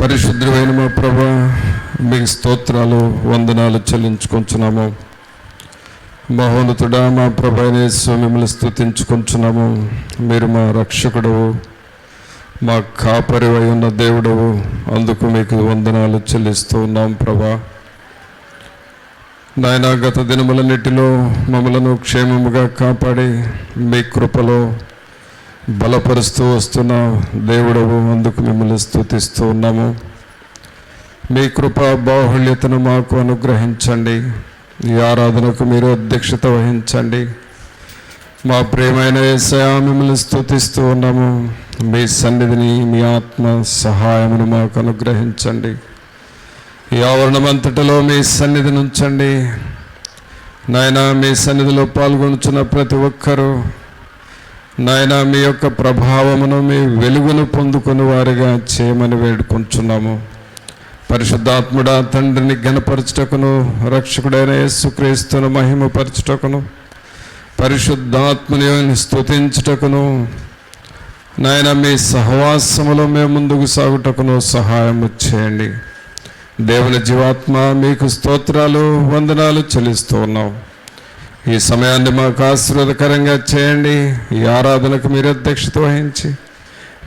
పరిశుద్ధమైన మా ప్రభా, మీకు స్తోత్రాలు వందనాలు చెల్లించుకుంటున్నాము. మహోన్నతుడా మా ప్రభా యేసు, మిమ్మల్ని స్తుతించుకుంటున్నాము. మీరు మా రక్షకుడవు, మా కాపరివై ఉన్న దేవుడవు. అందుకు మీకు వందనాలు చెల్లిస్తూ ఉన్నాం ప్రభా. నాయనా, గత దినములన్నిటిలో మమ్మలను క్షేమముగా కాపాడి మీ కృపలో బలపరుస్తూ వస్తున్న దేవుడవు. అందుకు మిమ్మల్ని స్తుతిస్తూ ఉన్నాము. మీ కృప బాహుళ్యతను మాకు అనుగ్రహించండి. ఈ ఆరాధనకు మీరు అధ్యక్షత వహించండి. మా ప్రియమైన యేసయ్యా, మిమ్మల్ని స్తుతిస్తూ ఉన్నాము. మీ సన్నిధిని, మీ ఆత్మ సహాయమును మాకు అనుగ్రహించండి. ఈ ఆవరణమంతటిలో మీ సన్నిధిని ఉంచండి నాయనా. మీ సన్నిధిలో పాల్గొనుచున్న ప్రతి ఒక్కరూ నాయనా, మీ యొక్క ప్రభావమును, మీ వెలుగును పొందుకుని వారిగా చేయమని వేడుకుంటున్నాము. పరిశుద్ధాత్ముడా, తండ్రిని ఘనపరచుటకును, రక్షకుడైన యేసుక్రీస్తును మహిమపరచుటకును, పరిశుద్ధాత్మని స్తుతించుటకును నాయన, మీ సహవాసములో మేము ముందుకు సాగుటకును సహాయము చేయండి. దేవుని జీవాత్మ, మీకు స్తోత్రాలు వందనాలు చెల్లిస్తూ ఉన్నాం. ఈ సమయాన్ని మాకు ఆశీర్వాదకరంగా చేయండి. ఈ ఆరాధనకు మీరు అధ్యక్షత వహించి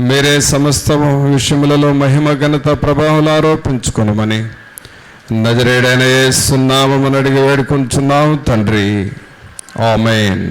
మీరే సమస్తము విషయములలో మహిమ ఘనత ప్రభావాలు ఆరోపించుకొనమని నజరేయుడైన యేసు నామమున అడిగి వేడుకుంటున్నాం తండ్రి. ఆమేన్.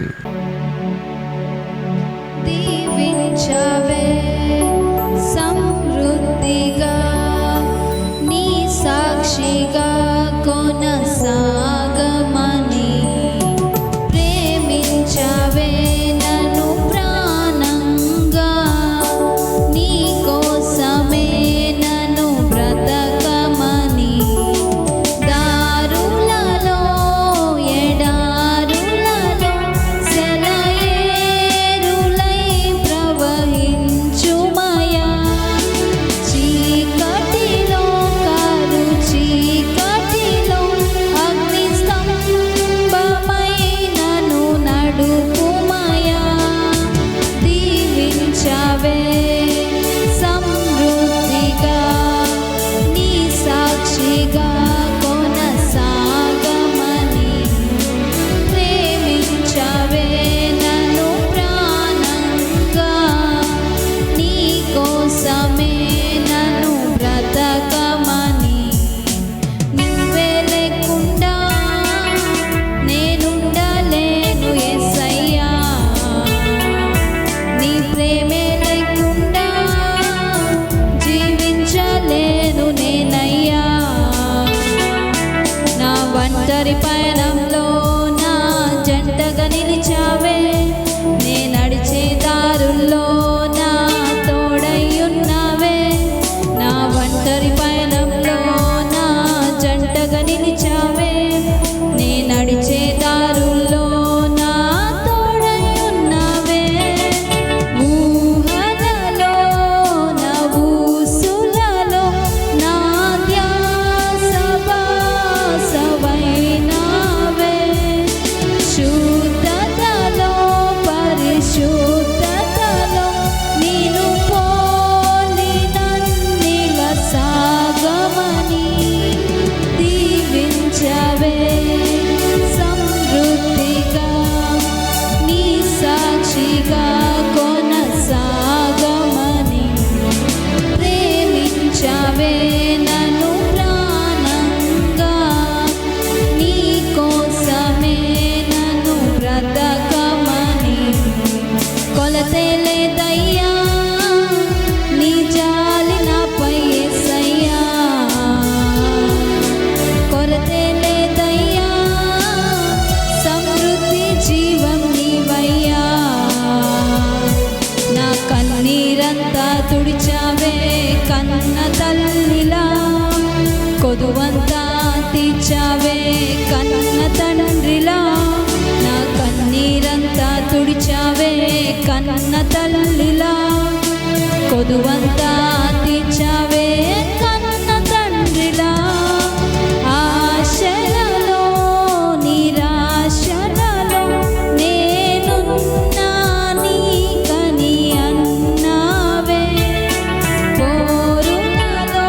కొదువంతా తీర్చావే కన్న తండ్రిలా, నా కన్నీరంతా తుడిచావే కన్న తల్లిలా. కొదువంతా తీర్చావే కన్న తండ్రిలా, ఆశలలో నిరాశలలో నేనున్నా నీకని అన్నావే. పోరులలో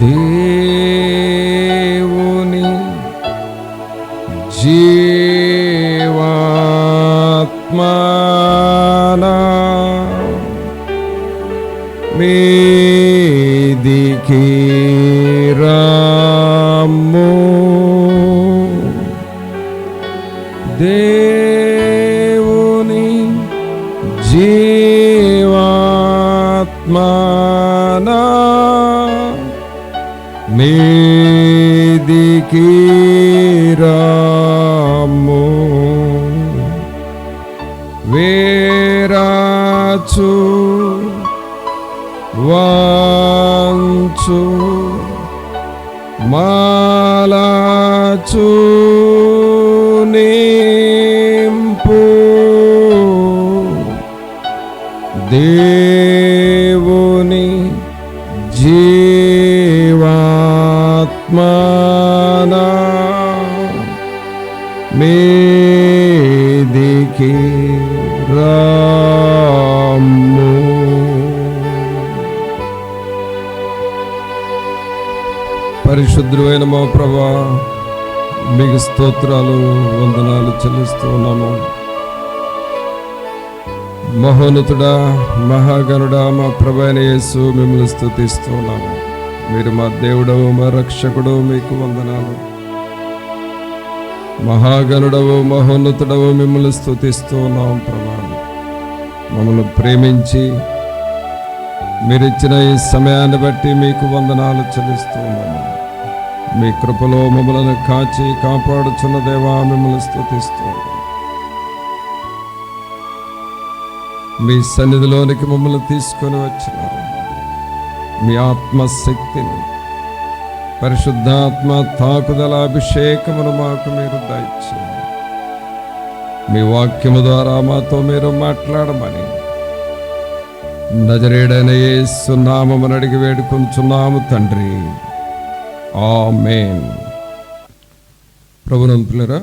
దేవుని జీవాత్మనా మీదికి రమ్ము. దేవుని జీవాత్మనా మీదికి రమ్ము. వేరాచు వాంచు మాలాచు నింపు దేవుని జీవాత్మనా మీదికి రమ్ము. పరిశుద్ధుడైన మా ప్రభువా, మీకు స్తోత్రాలు వందనాలు చెల్లిస్తూ ఉన్నాము. మహోన్నతుడా, మహాగణుడా, మా ప్రభువైన యేసు మిమ్మల్ని స్తుతిస్తూ ఉన్నాము. మీరు మా దేవుడవు, మా రక్షకుడు, మీకు వందనాలు. మహాగణుడవు, మహోన్నతుడవు, మిమ్మల్ని స్తుతిస్తూ ఉన్నాము ప్రభా. మమ్మల్ని ప్రేమించి మీరిచ్చిన ఈ సమయాన్ని బట్టి మీకు వందనాలు చెల్లిస్తూ ఉన్నాము. మీ కృపలో మమ్మల్ని కాచి కాపాడుచున్న దేవా, మిమ్మల్ని స్తుతిస్తూ ఉన్నాము. మీ సన్నిధిలోనికి మమ్మల్ని తీసుకొని వచ్చినారు. మీ ఆత్మశక్తిని, పరిశుద్ధాత్మ తాకుదల అభిషేకమును మాకు మీరు దయచేయండి. మీ వాక్యము ద్వారా మాతో మీరు మాట్లాడమని నజరేయుడైన యేసు నామమున అడిగి వేడుకొంచున్నాము తండ్రి, ఆమేన్. ప్రభునంతులరా,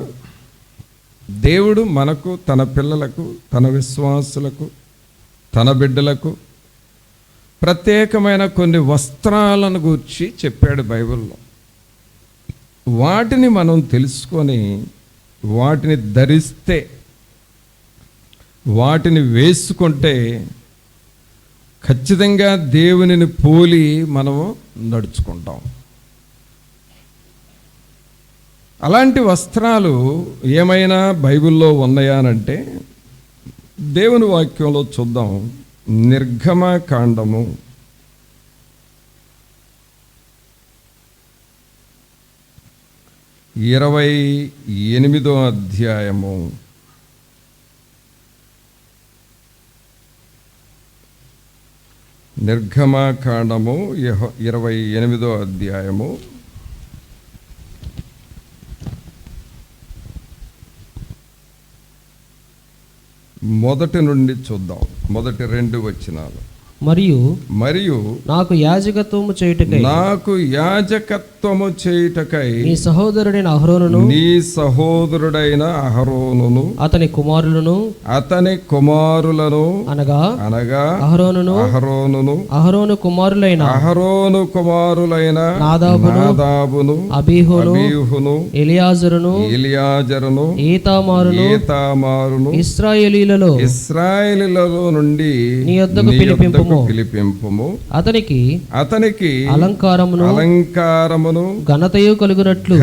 దేవుడు మనకు, తన పిల్లలకు, తన విశ్వాసులకు, తన బిడ్డలకు ప్రత్యేకమైన కొన్ని వస్త్రాలను గూర్చి చెప్పాడు బైబిల్లో. వాటిని మనం తెలుసుకొని వాటిని ధరిస్తే, వాటిని వేసుకుంటే ఖచ్చితంగా దేవునిని పోలి మనము నడుచుకుంటాం. అలాంటి వస్త్రాలు ఏమైనా బైబిల్లో ఉన్నాయా అంటే దేవుని వాక్యంలో చూద్దాం. నిర్గమకాండము 28వ అధ్యాయము 28వ అధ్యాయము మొదటి నుండి చూద్దాం. మొదటి 2 వచనాలు. మరియు నాకు యాజకత్వము చేయుటకై నీ సహోదరుడైన అహరోనును అతని కుమారులను అనగా అహరోను కుమారులైన నాదాబును అబీహును ఎలియాజరును ఈతామారును ఇశ్రాయేలీలలో నుండి నీ యొద్దకు పిలిపింపుము. అతనికి అలంకారమును ఘనతయు కలుగునట్లు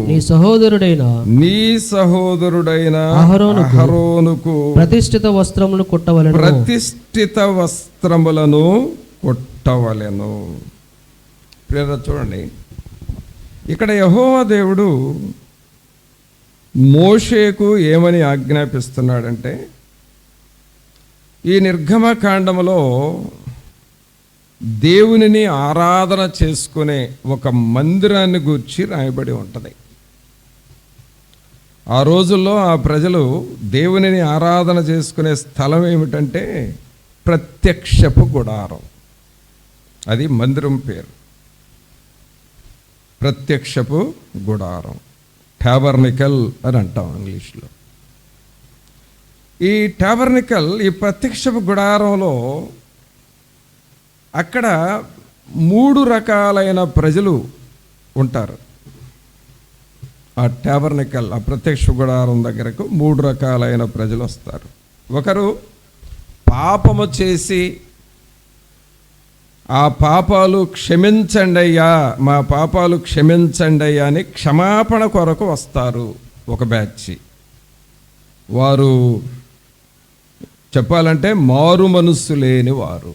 నీ సహోదరుడైన అహరోనుకు ప్రతిష్ఠిత వస్త్రములను కుట్టవలెను. ప్రియరా, చూడండి, ఇక్కడ యెహోవా దేవుడు మోషేకు ఏమని ఆజ్ఞాపిస్తున్నాడంటే, ఈ నిర్గమకాండములో దేవునిని ఆరాధన చేసుకునే ఒక మందిరాన్ని గూర్చి రాయబడి ఉంటుంది. ఆ రోజుల్లో ఆ ప్రజలు దేవునిని ఆరాధన చేసుకునే స్థలం ఏమిటంటే ప్రత్యక్షపు గుడారం. అది మందిరం పేరు, ప్రత్యక్షపు గుడారం, టాబర్నికల్ అని అంటాం ఇంగ్లీష్లో. ఈ టాబర్నికల్, ఈ ప్రత్యక్షపు గుడారంలో అక్కడ 3 రకాలైన ప్రజలు ఉంటారు. ఆ ట్యాబర్నికల్, ఆ ప్రత్యక్ష గుడారం దగ్గరకు 3 రకాలైన ప్రజలు వస్తారు. ఒకరు పాపము చేసి ఆ పాపాలు క్షమించండి అయ్యా, మా పాపాలు క్షమించండి అయ్యా అని క్షమాపణ కొరకు వస్తారు ఒక బ్యాచ్. వారు చెప్పాలంటే మారు మనస్సు లేని వారు,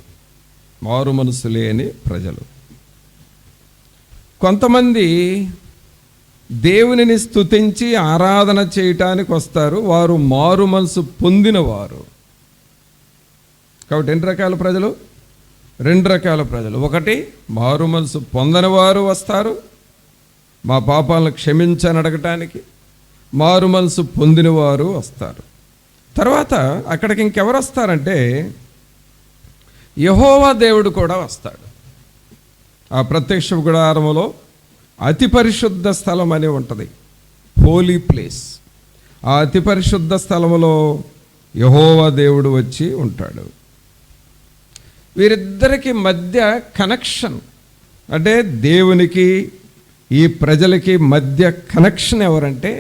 మారు మనస్సు లేని ప్రజలు. కొంతమంది దేవునిని స్తుతించి ఆరాధన చేయటానికి వస్తారు, వారు మారు మనసు పొందినవారు. కాబట్టి 2 రకాల ప్రజలు, 2 రకాల ప్రజలు. ఒకటి మారు మనసు పొందని వారు వస్తారు మా పాపాలను క్షమించని అడగటానికి, మారు మనసు పొందినవారు వస్తారు. తర్వాత అక్కడికి ఇంకెవరు వస్తారంటే యెహోవా దేవుడు కూడా వస్తాడు. ఆ ప్రత్యక్ష గుడారములో అతి పరిశుద్ధ స్థలం అని ఉంటుంది, హోలీ ప్లేస్. ఆ అతి పరిశుద్ధ స్థలములో యెహోవా దేవుడు వచ్చి ఉంటాడు. వీరిద్దరికి మధ్య కనెక్షన్, అంటే దేవునికి ఈ ప్రజలకి మధ్య కనెక్షన్ ఎవరంటే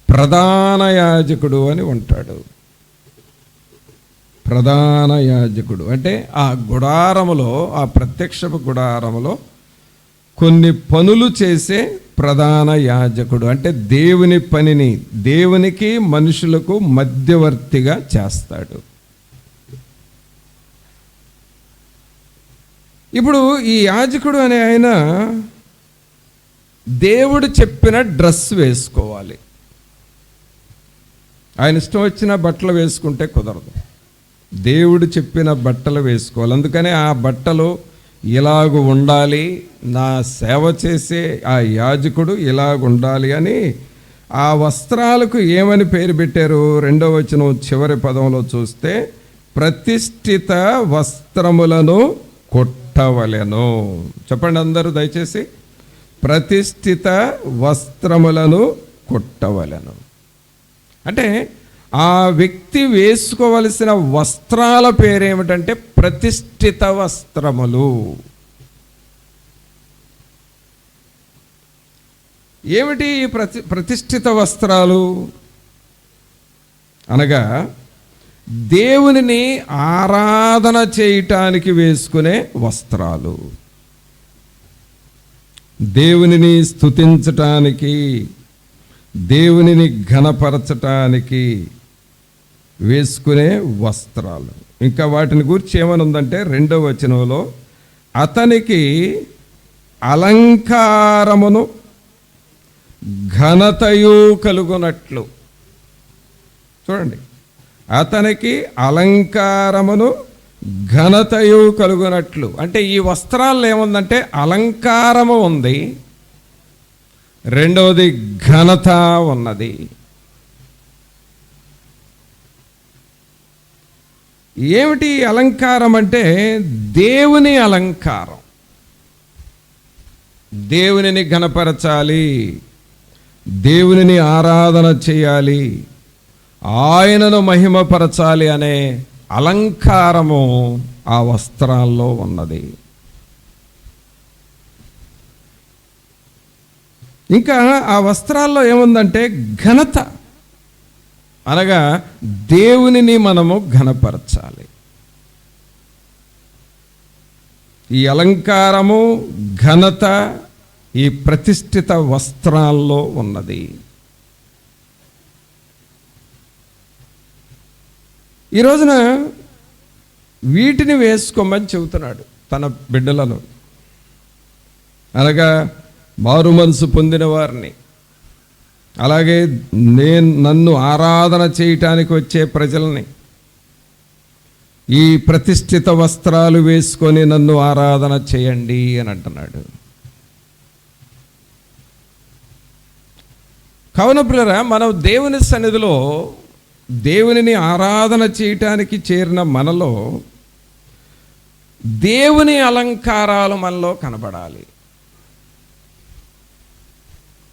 ప్రధాన యాజకుడు అని ఉంటాడు. ప్రధాన యాజకుడు అంటే ఆ గుడారములో, ఆ ప్రత్యక్షపు గుడారములో కొన్ని పనులు చేసే ప్రధాన యాజకుడు. అంటే దేవుని పనిని, దేవునికి మనుషులకు మధ్యవర్తిగా చేస్తాడు. ఇప్పుడు ఈ యాజకుడు అనే ఆయన దేవుడు చెప్పిన డ్రెస్ వేసుకోవాలి. ఆయన ఇష్టం వచ్చిన బట్టలు వేసుకుంటే కుదరదు, దేవుడు చెప్పిన బట్టలు వేసుకోవాలి. అందుకనే ఆ బట్టలు ఇలాగ ఉండాలి, నా సేవ చేసే ఆ యాజకుడు ఇలాగ ఉండాలి అని ఆ వస్త్రాలకు ఏమని పేరు పెట్టారు? 2వ వచనం చివరి పదంలో చూస్తే ప్రతిష్ఠిత వస్త్రములను కొట్టవలెను. చెప్పండి అందరూ దయచేసి, ప్రతిష్ఠిత వస్త్రములను కొట్టవలెను. అంటే ఆ వ్యక్తి వేసుకోవలసిన వస్త్రాల పేరేమిటంటే ప్రతిష్ఠిత వస్త్రములు. ఏమిటి ఈ ప్రతిష్ఠిత వస్త్రాలు అనగా దేవునిని ఆరాధన చేయటానికి వేసుకునే వస్త్రాలు, దేవునిని స్తుతించటానికి, దేవునిని ఘనపరచటానికి వేసుకునే వస్త్రాలు. ఇంకా వాటిని గురించి ఏమనుందంటే 2వ వచనంలో అతనికి అలంకారమును ఘనతయు కలుగునట్లు. చూడండి, అతనికి అలంకారమును ఘనతయు కలుగునట్లు. అంటే ఈ వస్త్రాల్లో ఏముందంటే అలంకారము ఉంది, రెండవది ఘనత ఉన్నది. ఏమిటి అలంకారం అంటే దేవుని అలంకారం. దేవునిని ఘనపరచాలి, దేవునిని ఆరాధన చేయాలి, ఆయనను మహిమపరచాలి అనే అలంకారము ఆ వస్త్రాల్లో ఉన్నది. ఇంకా ఆ వస్త్రాల్లో ఏముందంటే ఘనత, అనగా దేవునిని మనము ఘనపరచాలి. ఈ అలంకారము, ఘనత ఈ ప్రతిష్ఠిత వస్త్రాల్లో ఉన్నది. ఈ రోజున వీటిని వేసుకోమని చెబుతున్నాడు తన బిడ్డలను, అనగా మారు మనసు పొందిన వారిని, అలాగే నన్ను ఆరాధన చేయటానికి వచ్చే ప్రజల్ని ఈ ప్రతిష్ఠిత వస్త్రాలు వేసుకొని నన్ను ఆరాధన చేయండి అని అంటున్నాడు. కావున ప్రియులారా, మనం దేవుని సన్నిధిలో దేవునిని ఆరాధన చేయటానికి చేరిన మనలో దేవుని అలంకారాలు మనలో కనబడాలి.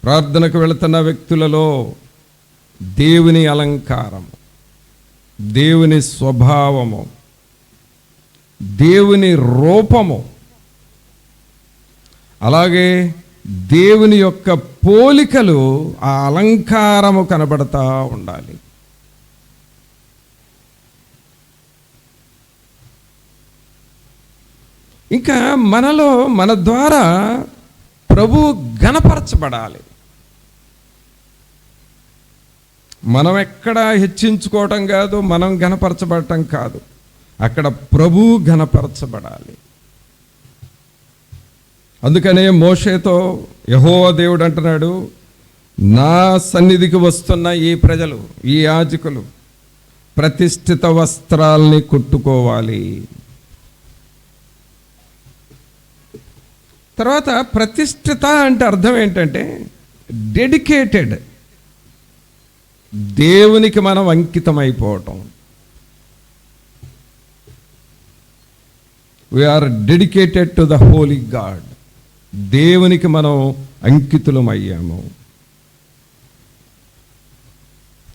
ప్రార్థనకు వెళుతున్న వ్యక్తులలో దేవుని అలంకారము, దేవుని స్వభావము, దేవుని రూపము అలాగే దేవుని యొక్క పోలికలు, ఆ అలంకారము కనబడతా ఉండాలి. ఇంకా మనలో, మన ద్వారా ప్రభువు ఘనపరచబడాలి. మనం ఎక్కడా హెచ్చించుకోవటం కాదు, మనం ఘనపరచబడటం కాదు, అక్కడ ప్రభువు ఘనపరచబడాలి. అందుకనే మోషేతో యెహోవా దేవుడు అంటున్నాడు, నా సన్నిధికి వస్తున్న ఈ ప్రజలు, ఈ యాజకులు ప్రతిష్ఠిత వస్త్రాల్ని కుట్టుకోవాలి. తర్వాత ప్రతిష్ఠిత అంటే అర్థం ఏంటంటే డెడికేటెడ్, దేవునికి మనం అంకితమైపోవటం. We are dedicated to the holy God. దేవునికి మనం అంకితులమయ్యాము.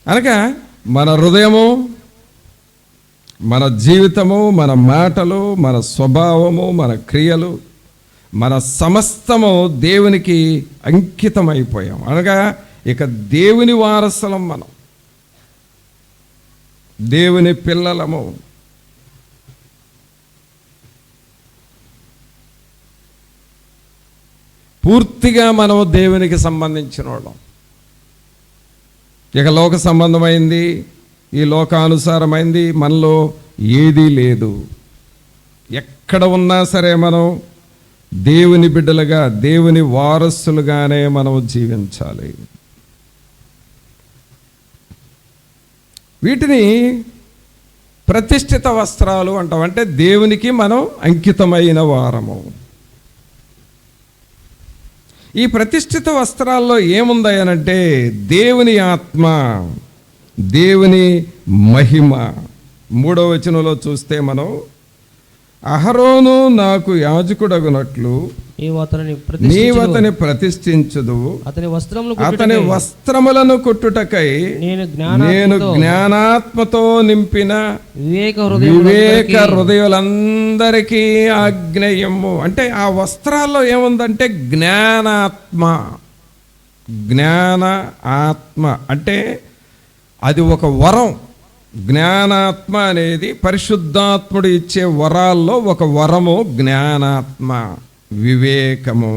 అనగా మన హృదయము, మన జీవితము, మన మాటలు, మన స్వభావము, మన క్రియలు, మన సమస్తము దేవునికి అంకితమైపోయాం. అనగా ఇక దేవుని వారసులం, మనం దేవుని పిల్లలము. పూర్తిగా మనం దేవునికి సంబంధించిన వాళ్ళం. ఇక లోక సంబంధమైంది, ఈ లోకానుసారమైంది మనలో ఏదీ లేదు. ఎక్కడ ఉన్నా సరే మనం దేవుని బిడ్డలుగా, దేవుని వారసులుగానే మనం జీవించాలి. వీటిని ప్రతిష్ఠిత వస్త్రాలు అంటాం. అంటే దేవునికి మనం అంకితమైన వారము. ఈ ప్రతిష్ఠిత వస్త్రాల్లో ఏముందనంటే దేవుని ఆత్మ, దేవుని మహిమ. 3వ వచనంలో చూస్తే మనం, అహరోను నాకు యాజకుడగునట్లు నీవు అతని ప్రతిష్ఠించుదు, అతని వస్త్రములను కొట్టుటకై నేను జ్ఞానాత్మతో నింపిన వివేక హృదయులందరికీ ఆజ్ఞయము. అంటే ఆ వస్త్రాల్లో ఏముందంటే జ్ఞానాత్మ. జ్ఞాన ఆత్మ అంటే అది ఒక వరం. జ్ఞానాత్మ అనేది పరిశుద్ధాత్ముడు ఇచ్చే వరాల్లో ఒక వరము జ్ఞానాత్మ, వివేకము.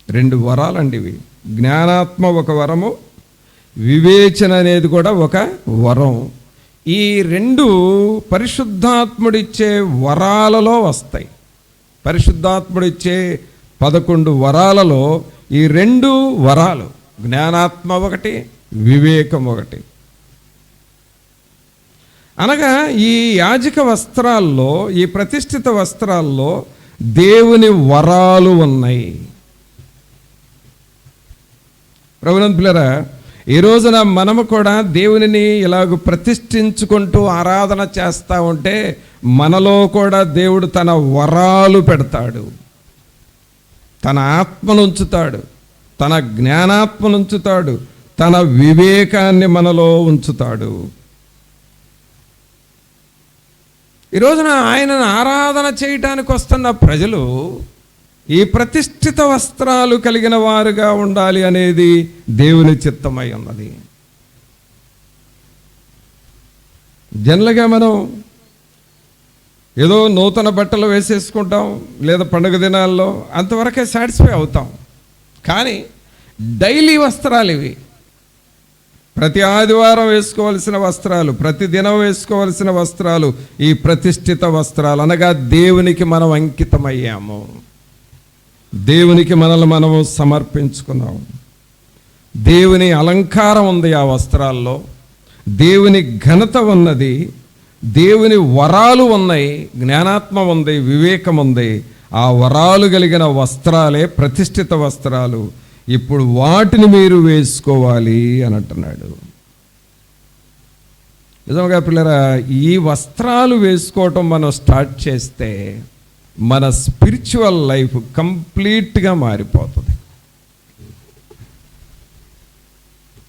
2 వరాలండి ఇవి. జ్ఞానాత్మ ఒక వరము, వివేచన అనేది కూడా ఒక వరం. ఈ 2 పరిశుద్ధాత్ముడిచ్చే వరాలలో వస్తాయి. పరిశుద్ధాత్ముడిచ్చే 11 వరాలలో ఈ 2 వరాలు, జ్ఞానాత్మ ఒకటి, వివేకం ఒకటి. అనగా ఈ యాజక వస్త్రాల్లో, ఈ ప్రతిష్ఠిత వస్త్రాల్లో దేవుని వరాలు ఉన్నాయి. ప్రభునందు పిల్లరా, ఈ రోజున మనము కూడా దేవునిని ఇలాగ ప్రతిష్ఠించుకుంటూ ఆరాధన చేస్తూ ఉంటే మనలో కూడా దేవుడు తన వరాలు పెడతాడు, తన ఆత్మను ఉంచుతాడు, తన జ్ఞానాత్మను ఉంచుతాడు, తన వివేకాన్ని మనలో ఉంచుతాడు. ఈ రోజున ఆయనను ఆరాధన చేయటానికి వస్తున్న ప్రజలు ఈ ప్రతిష్ఠిత వస్త్రాలు కలిగిన వారుగా ఉండాలి అనేది దేవుని చిత్తమై ఉన్నది. జనరల్గా మనం ఏదో నూతన బట్టలు వేసేసుకుంటాం, లేదా పండుగ దినాల్లో అంతవరకే సాటిస్ఫై అవుతాం. కానీ డైలీ వస్త్రాలు ఇవి. ప్రతి ఆదివారం వేసుకోవాల్సిన వస్త్రాలు, ప్రతి దినం వేసుకోవాల్సిన వస్త్రాలు ఈ ప్రతిష్ఠిత వస్త్రాలు. అనగా దేవునికి మనం అంకితమయ్యాము, దేవునికి మనల్ని మనము సమర్పించుకున్నాము. దేవుని అలంకారం ఉంది ఆ వస్త్రాల్లో, దేవుని ఘనత ఉన్నది, దేవుని వరాలు ఉన్నాయి, జ్ఞానాత్మ ఉంది, వివేకం ఉంది. ఆ వరాలు కలిగిన వస్త్రాలే ప్రతిష్ఠిత వస్త్రాలు. ఇప్పుడు వాటిని మీరు వేసుకోవాలి అని అంటున్నాడు. నిజంగా పిల్లరా, ఈ వస్త్రాలు వేసుకోవటం మనం స్టార్ట్ చేస్తే మన స్పిరిచువల్ లైఫ్ కంప్లీట్గా మారిపోతుంది.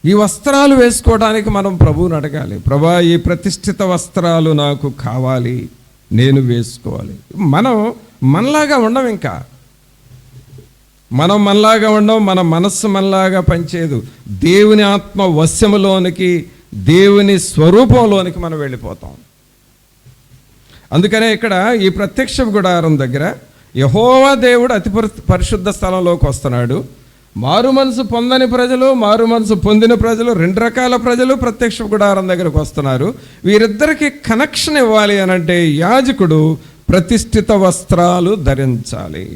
ఈ వస్త్రాలు వేసుకోవడానికి మనం ప్రభువుని అడగాలి, ప్రభా ఈ ప్రతిష్ఠిత వస్త్రాలు నాకు కావాలి, నేను వేసుకోవాలి. మనం మనలాగా ఉండం. ఇంకా మనం మనలాగా ఉండం, మన మనస్సు మనలాగా పనిచేయదు. దేవుని ఆత్మ వశ్యములోనికి, దేవుని స్వరూపంలోనికి మనం వెళ్ళిపోతాం. అందుకనే ఇక్కడ ఈ ప్రత్యక్ష గుడారం దగ్గర యెహోవా దేవుడు అతి పరిశుద్ధ స్థలంలోకి వస్తున్నాడు. మారు మనసు పొందని ప్రజలు, మారు మనసు పొందిన ప్రజలు, 2 రకాల ప్రజలు ప్రత్యక్ష గుడారం దగ్గరకు వస్తున్నారు. వీరిద్దరికి కనెక్షన్ ఇవ్వాలి అనంటే యాజకుడు ప్రతిష్ఠిత వస్త్రాలు ధరించాలి.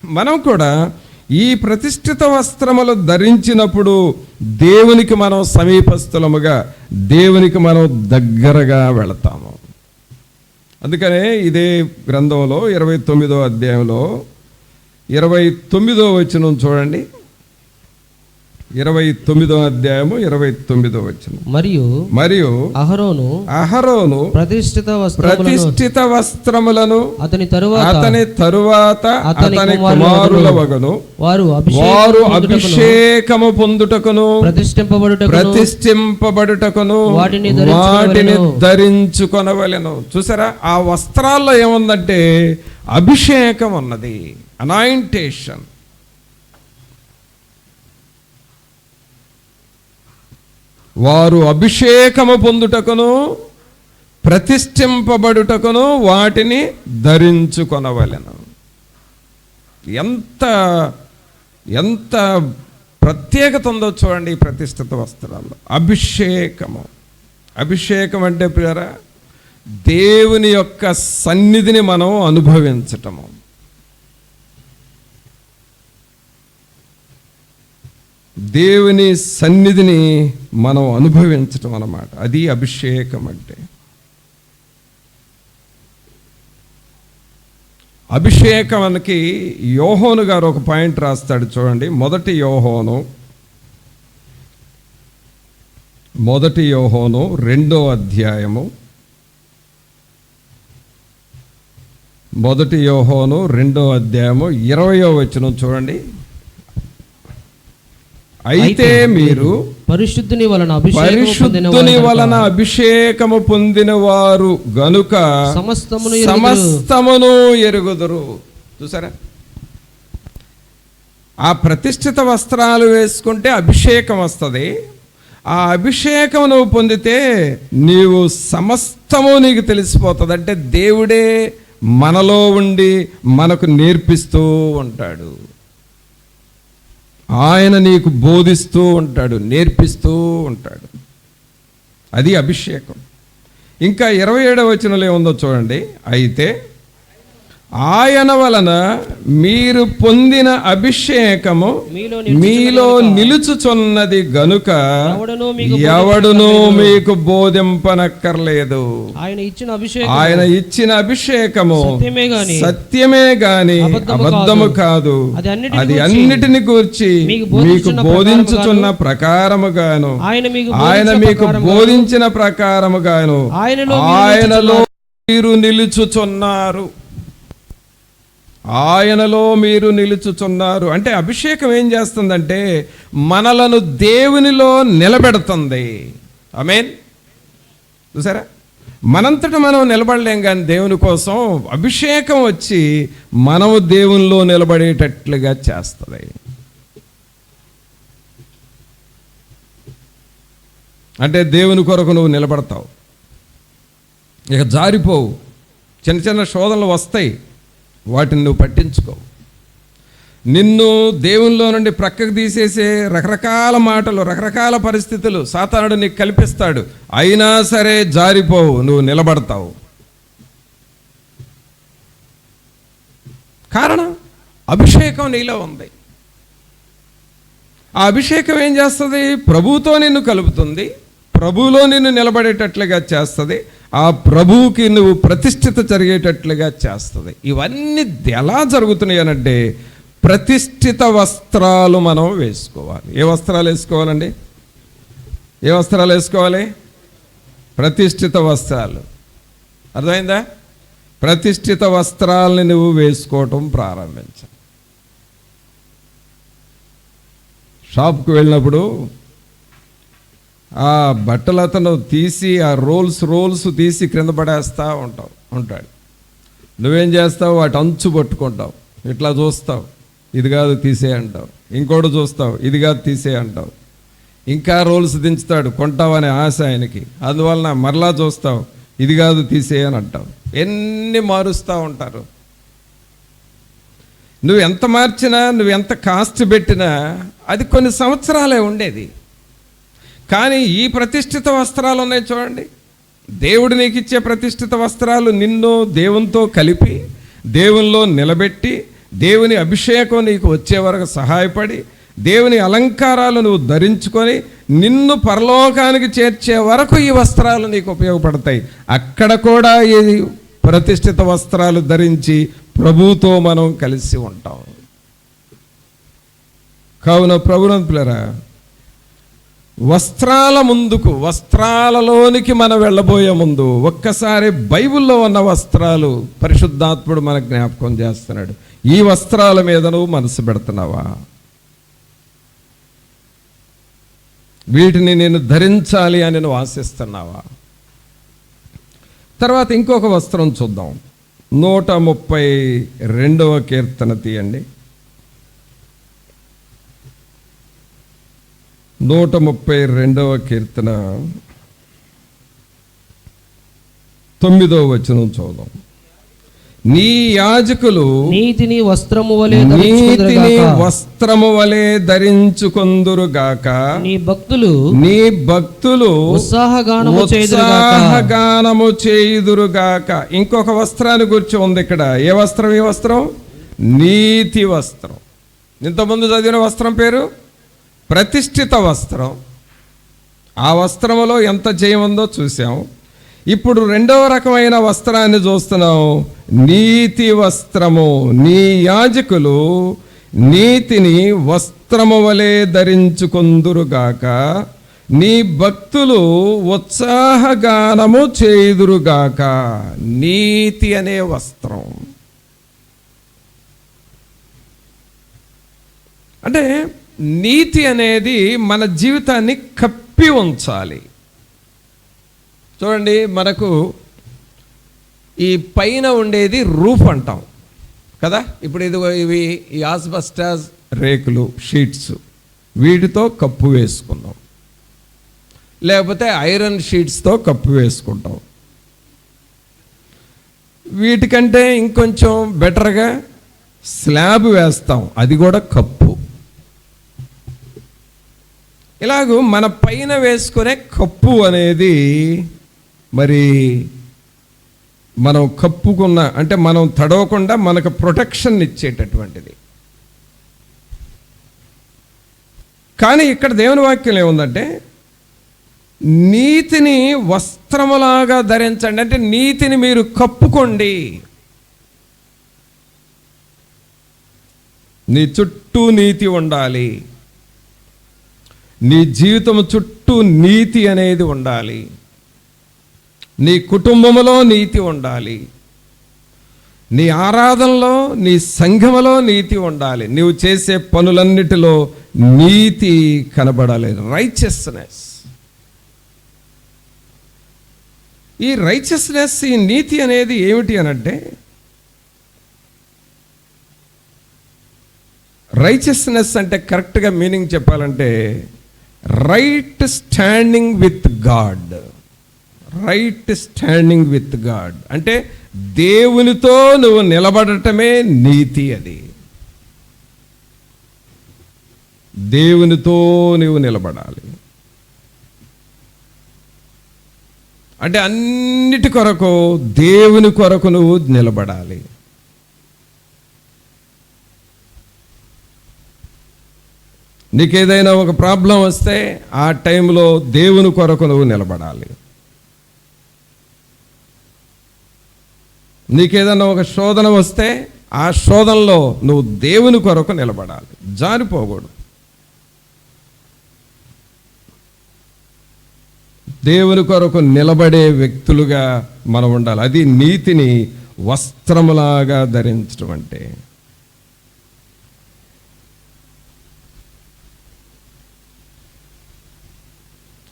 మనం కూడా ఈ ప్రతిష్ఠిత వస్త్రములు ధరించినప్పుడు దేవునికి మనం సమీపస్థులముగా, దేవునికి మనం దగ్గరగా వెళతాము. అందుకనే ఇదే గ్రంథంలో 29వ అధ్యాయంలో 29వ వచనం చూడండి. 29వ అధ్యాయము 29వ వచనం. మరియు అహరోను ప్రతిష్ఠిత వస్త్రములను అతని తరువాత అతని కుమారుల వగను వారు అభిషేకము పొందుటకును ప్రతిష్ఠింపబడుటకును వాటిని ధరించుకొనవలెను. చూసారా, ఆ వస్త్రాల్లో ఏముందంటే అభిషేకం ఉన్నది, అనాయింటేషన్. వారు అభిషేకము పొందుటకును ప్రతిష్ఠింపబడుటకును వాటిని ధరించుకొనవలెను. ఎంత ప్రత్యేకత ఉందో చూడండి ఈ ప్రతిష్ఠిత వస్త్రాల్లో. అభిషేకం అంటే ప్రియరా, దేవుని యొక్క సన్నిధిని మనం అనుభవించటము. దేవుని సన్నిధిని మనం అనుభవించటం అన్నమాట. అది అభిషేకం అంటే. అభిషేకానికి యోహోను గారు ఒక పాయింట్ రాస్తాడు చూడండి. 1 యోహోను 2వ అధ్యాయము 1 యోహోను 2వ అధ్యాయము 20వ వచనం చూడండి. అయితే మీరు పరిశుద్ధుని వలన అభిషేకము పొందిన వారు గనుక సమస్తమును ఎరుగుదురు. చూసారా, ఆ ప్రతిష్ఠిత వస్త్రాలు వేసుకుంటే అభిషేకం వస్తుంది. ఆ అభిషేకం నువ్వు పొందితే నీవు సమస్తము నీకు తెలిసిపోతుంది. అంటే దేవుడే మనలో ఉండి మనకు నేర్పిస్తూ ఉంటాడు. ఆయన నీకు బోధిస్తూ ఉంటాడు, నేర్పిస్తూ ఉంటాడు. అది అభిషేకం. ఇంకా 27వ వచనంలో ఏముందో చూడండి. అయితే ఆయన వలన మీరు పొందిన అభిషేకము మీలో నిలుచుచున్నది గనుక ఎవడునూ మీకు బోధింపనక్కర్లేదు. ఆయన ఇచ్చిన అభిషేకము సత్యమే గాని అబద్ధము కాదు. అది అన్నిటిని గూర్చి మీకు బోధించుచున్న ప్రకారముగాను ఆయన మీకు బోధించిన ప్రకారముగాను ఆయనలో మీరు నిలుచుచున్నారు. ఆయనలో మీరు నిలుచుచున్నారు అంటే అభిషేకం ఏం చేస్తుందంటే మనలను దేవునిలో నిలబెడుతుంది. ఆమేన్. చూసారా, మనంతట మనం నిలబడలేం, కానీ దేవుని కోసం అభిషేకం వచ్చి మనము దేవునిలో నిలబడేటట్లుగా చేస్తుంది. అంటే దేవుని కొరకు నువ్వు నిలబడతావు, ఇక జారిపోవు. చిన్న చిన్న శోధనలు వస్తాయి, వాటిని నువ్వు పట్టించుకోవు. నిన్ను దేవునిలో నుండి ప్రక్కకు తీసేసే రకరకాల మాటలు, రకరకాల పరిస్థితులు సాతానుడు నీకు కల్పిస్తాడు. అయినా సరే జారిపోవు, నువ్వు నిలబడతావు. కారణం అభిషేకం నీలో ఉంది. ఆ అభిషేకం ఏం చేస్తుంది? ప్రభువుతో నిన్ను కలుపుతుంది, ప్రభువులో నిన్ను నిలబడేటట్లుగా చేస్తుంది, ఆ ప్రభువుకి నువ్వు ప్రతిష్ఠిత జరిగేటట్లుగా చేస్తుంది. ఇవన్నీ ఎలా జరుగుతున్నాయి అనంటే ప్రతిష్ఠిత వస్త్రాలు మనం వేసుకోవాలి. ఏ వస్త్రాలు వేసుకోవాలండి? ఏ వస్త్రాలు వేసుకోవాలి? ప్రతిష్ఠిత వస్త్రాలు. అర్థమైందా? ప్రతిష్ఠిత వస్త్రాలని నువ్వు వేసుకోవటం ప్రారంభించు. షాప్కి వెళ్ళినప్పుడు ఆ బట్టలు అతను తీసి ఆ రోల్స్ తీసి క్రింద పడేస్తూ ఉంటాడు. నువ్వేం చేస్తావు? వాటి అంచు పట్టుకుంటావు, ఇట్లా చూస్తావు, ఇది కాదు తీసే అంటావు, ఇంకోటి చూస్తావు, ఇది కాదు తీసే అంటావు, ఇంకా రోల్స్ దించుతాడు, కొంటావనే ఆశ ఆయనకి, అందువలన మరలా చూస్తావు, ఇది కాదు తీసే అని అంటావు. ఎన్ని మారుస్తూ ఉంటారు. నువ్వు ఎంత మార్చినా, నువ్వు ఎంత కాస్ట్ పెట్టినా అది కొన్ని సంవత్సరాలే ఉండేది. కానీ ఈ ప్రతిష్ఠిత వస్త్రాలు ఉన్నాయి చూడండి, దేవుడు నీకు ఇచ్చే ప్రతిష్ఠిత వస్త్రాలు నిన్ను దేవునితో కలిపి, దేవునిలో నిలబెట్టి, దేవుని అభిషేకం నీకు వచ్చే వరకు సహాయపడి, దేవుని అలంకారాలు నువ్వు ధరించుకొని నిన్ను పరలోకానికి చేర్చే వరకు ఈ వస్త్రాలు నీకు ఉపయోగపడతాయి. అక్కడ కూడా ఈ ప్రతిష్ఠిత వస్త్రాలు ధరించి ప్రభువుతో మనం కలిసి ఉంటాం. కావున ప్రభునంతులారా, వస్త్రాల ముందుకు, వస్త్రాలలోనికి మనం వెళ్ళబోయే ముందు ఒక్కసారి బైబిల్లో ఉన్న వస్త్రాలు పరిశుద్ధాత్ముడు మనకు జ్ఞాపకం చేస్తున్నాడు. ఈ వస్త్రాల మీద నువ్వు మనసు పెడుతున్నావా? వీటిని నేను ధరించాలి అని నువ్వు ఆశిస్తున్నావా? తర్వాత ఇంకొక వస్త్రం చూద్దాం. 132వ కీర్తన తీయండి. 132వ కీర్తన 9వ వచనం చూద్దాం. నీ యాజకులు నీతిని వస్త్రము వలె ధరించుకొందురుగాక, నీ భక్తులు ఉత్సాహగానము చేయుదురుగాక. ఇంకొక వస్త్రాన్ని గురించి ఉంది ఇక్కడ. ఏ వస్త్రం? ఈ వస్త్రం నీతి వస్త్రం. ఇంతకుముందు చదివిన వస్త్రం పేరు ప్రతిష్ఠిత వస్త్రం. ఆ వస్త్రములో ఎంత జయం ఉందో చూసాం. ఇప్పుడు రెండవ రకమైన వస్త్రాన్ని చూస్తున్నాం, నీతి వస్త్రము. నీ యాజకులు నీతిని వస్త్రము వలె ధరించుకొందురుగాక, నీ భక్తులు ఉత్సాహగానము చేయుదురుగాక. నీతి అనే వస్త్రం అంటే నీతి అనేది మన జీవితాన్ని కప్పి ఉంచాలి. చూడండి, మనకు ఈ పైన ఉండేది రూఫ్ అంటాం కదా. ఇప్పుడు ఇవి ఈ ఆస్బెస్టాస్ రేకులు, షీట్స్, వీటితో కప్పు వేసుకుందాం, లేకపోతే ఐరన్ షీట్స్తో కప్పు వేసుకుంటాం. వీటికంటే ఇంకొంచెం బెటర్గా స్లాబ్ వేస్తాం, అది కూడా కప్పు. ఇలాగూ మన పైన వేసుకునే కప్పు అనేది మరి మనం కప్పుకున్న అంటే మనం తడవకుండా మనకు ప్రొటెక్షన్ ఇచ్చేటటువంటిది. కానీ ఇక్కడ దేవుని వాక్యం ఏముందంటే, నీతిని వస్త్రములాగా ధరించండి. అంటే నీతిని మీరు కప్పుకోండి. నీ చుట్టూ నీతి ఉండాలి. నీ జీవితం చుట్టూ నీతి అనేది ఉండాలి. నీ కుటుంబంలో నీతి ఉండాలి. నీ ఆరాధనలో, నీ సంఘములో నీతి ఉండాలి. నీవు చేసే పనులన్నిటిలో నీతి కనబడాలి. రైచియస్నెస్. ఈ రైచియస్నెస్, ఈ నీతి అనేది ఏమిటి అనంటే, రైచియస్నెస్ అంటే కరెక్ట్గా మీనింగ్ చెప్పాలంటే right standing with God. Right standing with God అంటే దేవునితో నువ్వు నిలబడటమే నీతి. అది దేవునితో నువ్వు నిలబడాలి. అంటే అన్నిటి కొరకు దేవుని కొరకు నువ్వు నిలబడాలి. నీకేదైనా ఒక ప్రాబ్లం వస్తే ఆ టైంలో దేవుని కొరకు నువ్వు నిలబడాలి. నీకేదైనా ఒక శోధన వస్తే ఆ శోధనలో నువ్వు దేవుని కొరకు నిలబడాలి, జారిపోకూడదు. దేవుని కొరకు నిలబడే వ్యక్తులుగా మనం ఉండాలి. అది నీతిని వస్త్రములాగా ధరించడం అంటే.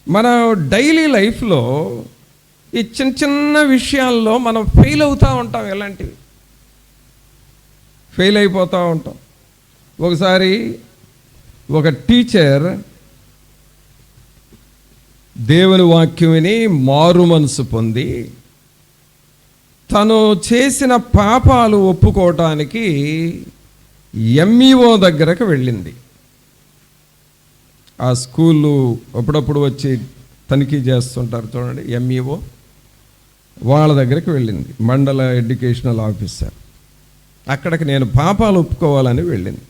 మన డైలీ లైఫ్లో ఈ చిన్న చిన్న విషయాల్లో మనం ఫెయిల్ అవుతూ ఉంటాం. ఎలాంటివి ఫెయిల్ అయిపోతూ ఉంటాం. ఒకసారి ఒక టీచర్ దేవుని వాక్యం విని మారు మనసు పొంది తను చేసిన పాపాలు ఒప్పుకోవటానికి ఎంఈఓ దగ్గరకు వెళ్ళింది. ఆ స్కూళ్ళు అప్పుడప్పుడు వచ్చి తనిఖీ చేస్తుంటారు చూడండి, ఎంఈఓ, వాళ్ళ దగ్గరికి వెళ్ళింది, మండల ఎడ్యుకేషనల్ ఆఫీసర్. అక్కడికి నేను పాపాలు ఒప్పుకోవాలని వెళ్ళింది.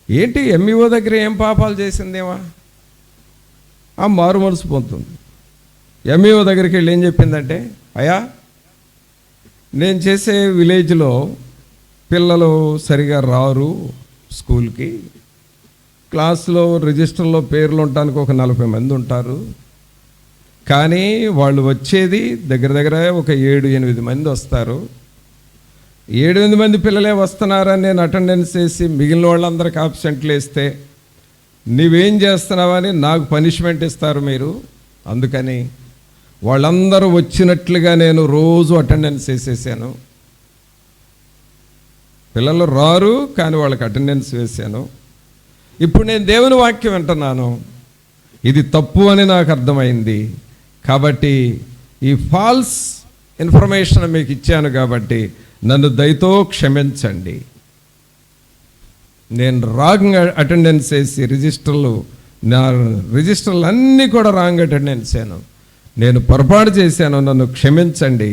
ఏంటి ఎంఈఓ దగ్గర ఏం పాపాలు చేసిందేమా? ఆ మారు మనసు పొందుతుంది. ఎంఈఓ దగ్గరికి వెళ్ళి ఏం చెప్పిందంటే, అయ్యా నేను చేసే విలేజ్లో పిల్లలు సరిగా రారు స్కూల్కి, క్లాస్లో రిజిస్టర్లో పేర్లు ఉండటానికి ఒక 40 మంది ఉంటారు, కానీ వాళ్ళు వచ్చేది దగ్గర దగ్గర ఒక 7-8 మంది వస్తారు. 7-8 మంది పిల్లలే వస్తున్నారని నేను అటెండెన్స్ వేసి మిగిలిన వాళ్ళందరికీ ఆబ్సెంట్లు వేస్తే నీవేం చేస్తున్నావని నాకు పనిష్మెంట్ ఇస్తారు మీరు. అందుకని వాళ్ళందరూ వచ్చినట్లుగా నేను రోజు అటెండెన్స్ వేసేసాను. పిల్లలు రారు కానీ వాళ్ళకి అటెండెన్స్ వేసాను. ఇప్పుడు నేను దేవుని వాక్యం వింటున్నాను, ఇది తప్పు అని నాకు అర్థమైంది. కాబట్టి ఈ ఫాల్స్ ఇన్ఫర్మేషన్ మీకు ఇచ్చాను కాబట్టి నన్ను దయతో క్షమించండి. నేను రాంగ్ అటెండెన్స్ వేసి నా రిజిస్టర్లు అన్నీ కూడా రాంగ్ అటెండెన్స్ వేసాను, నేను పొరపాటు చేశాను, నన్ను క్షమించండి.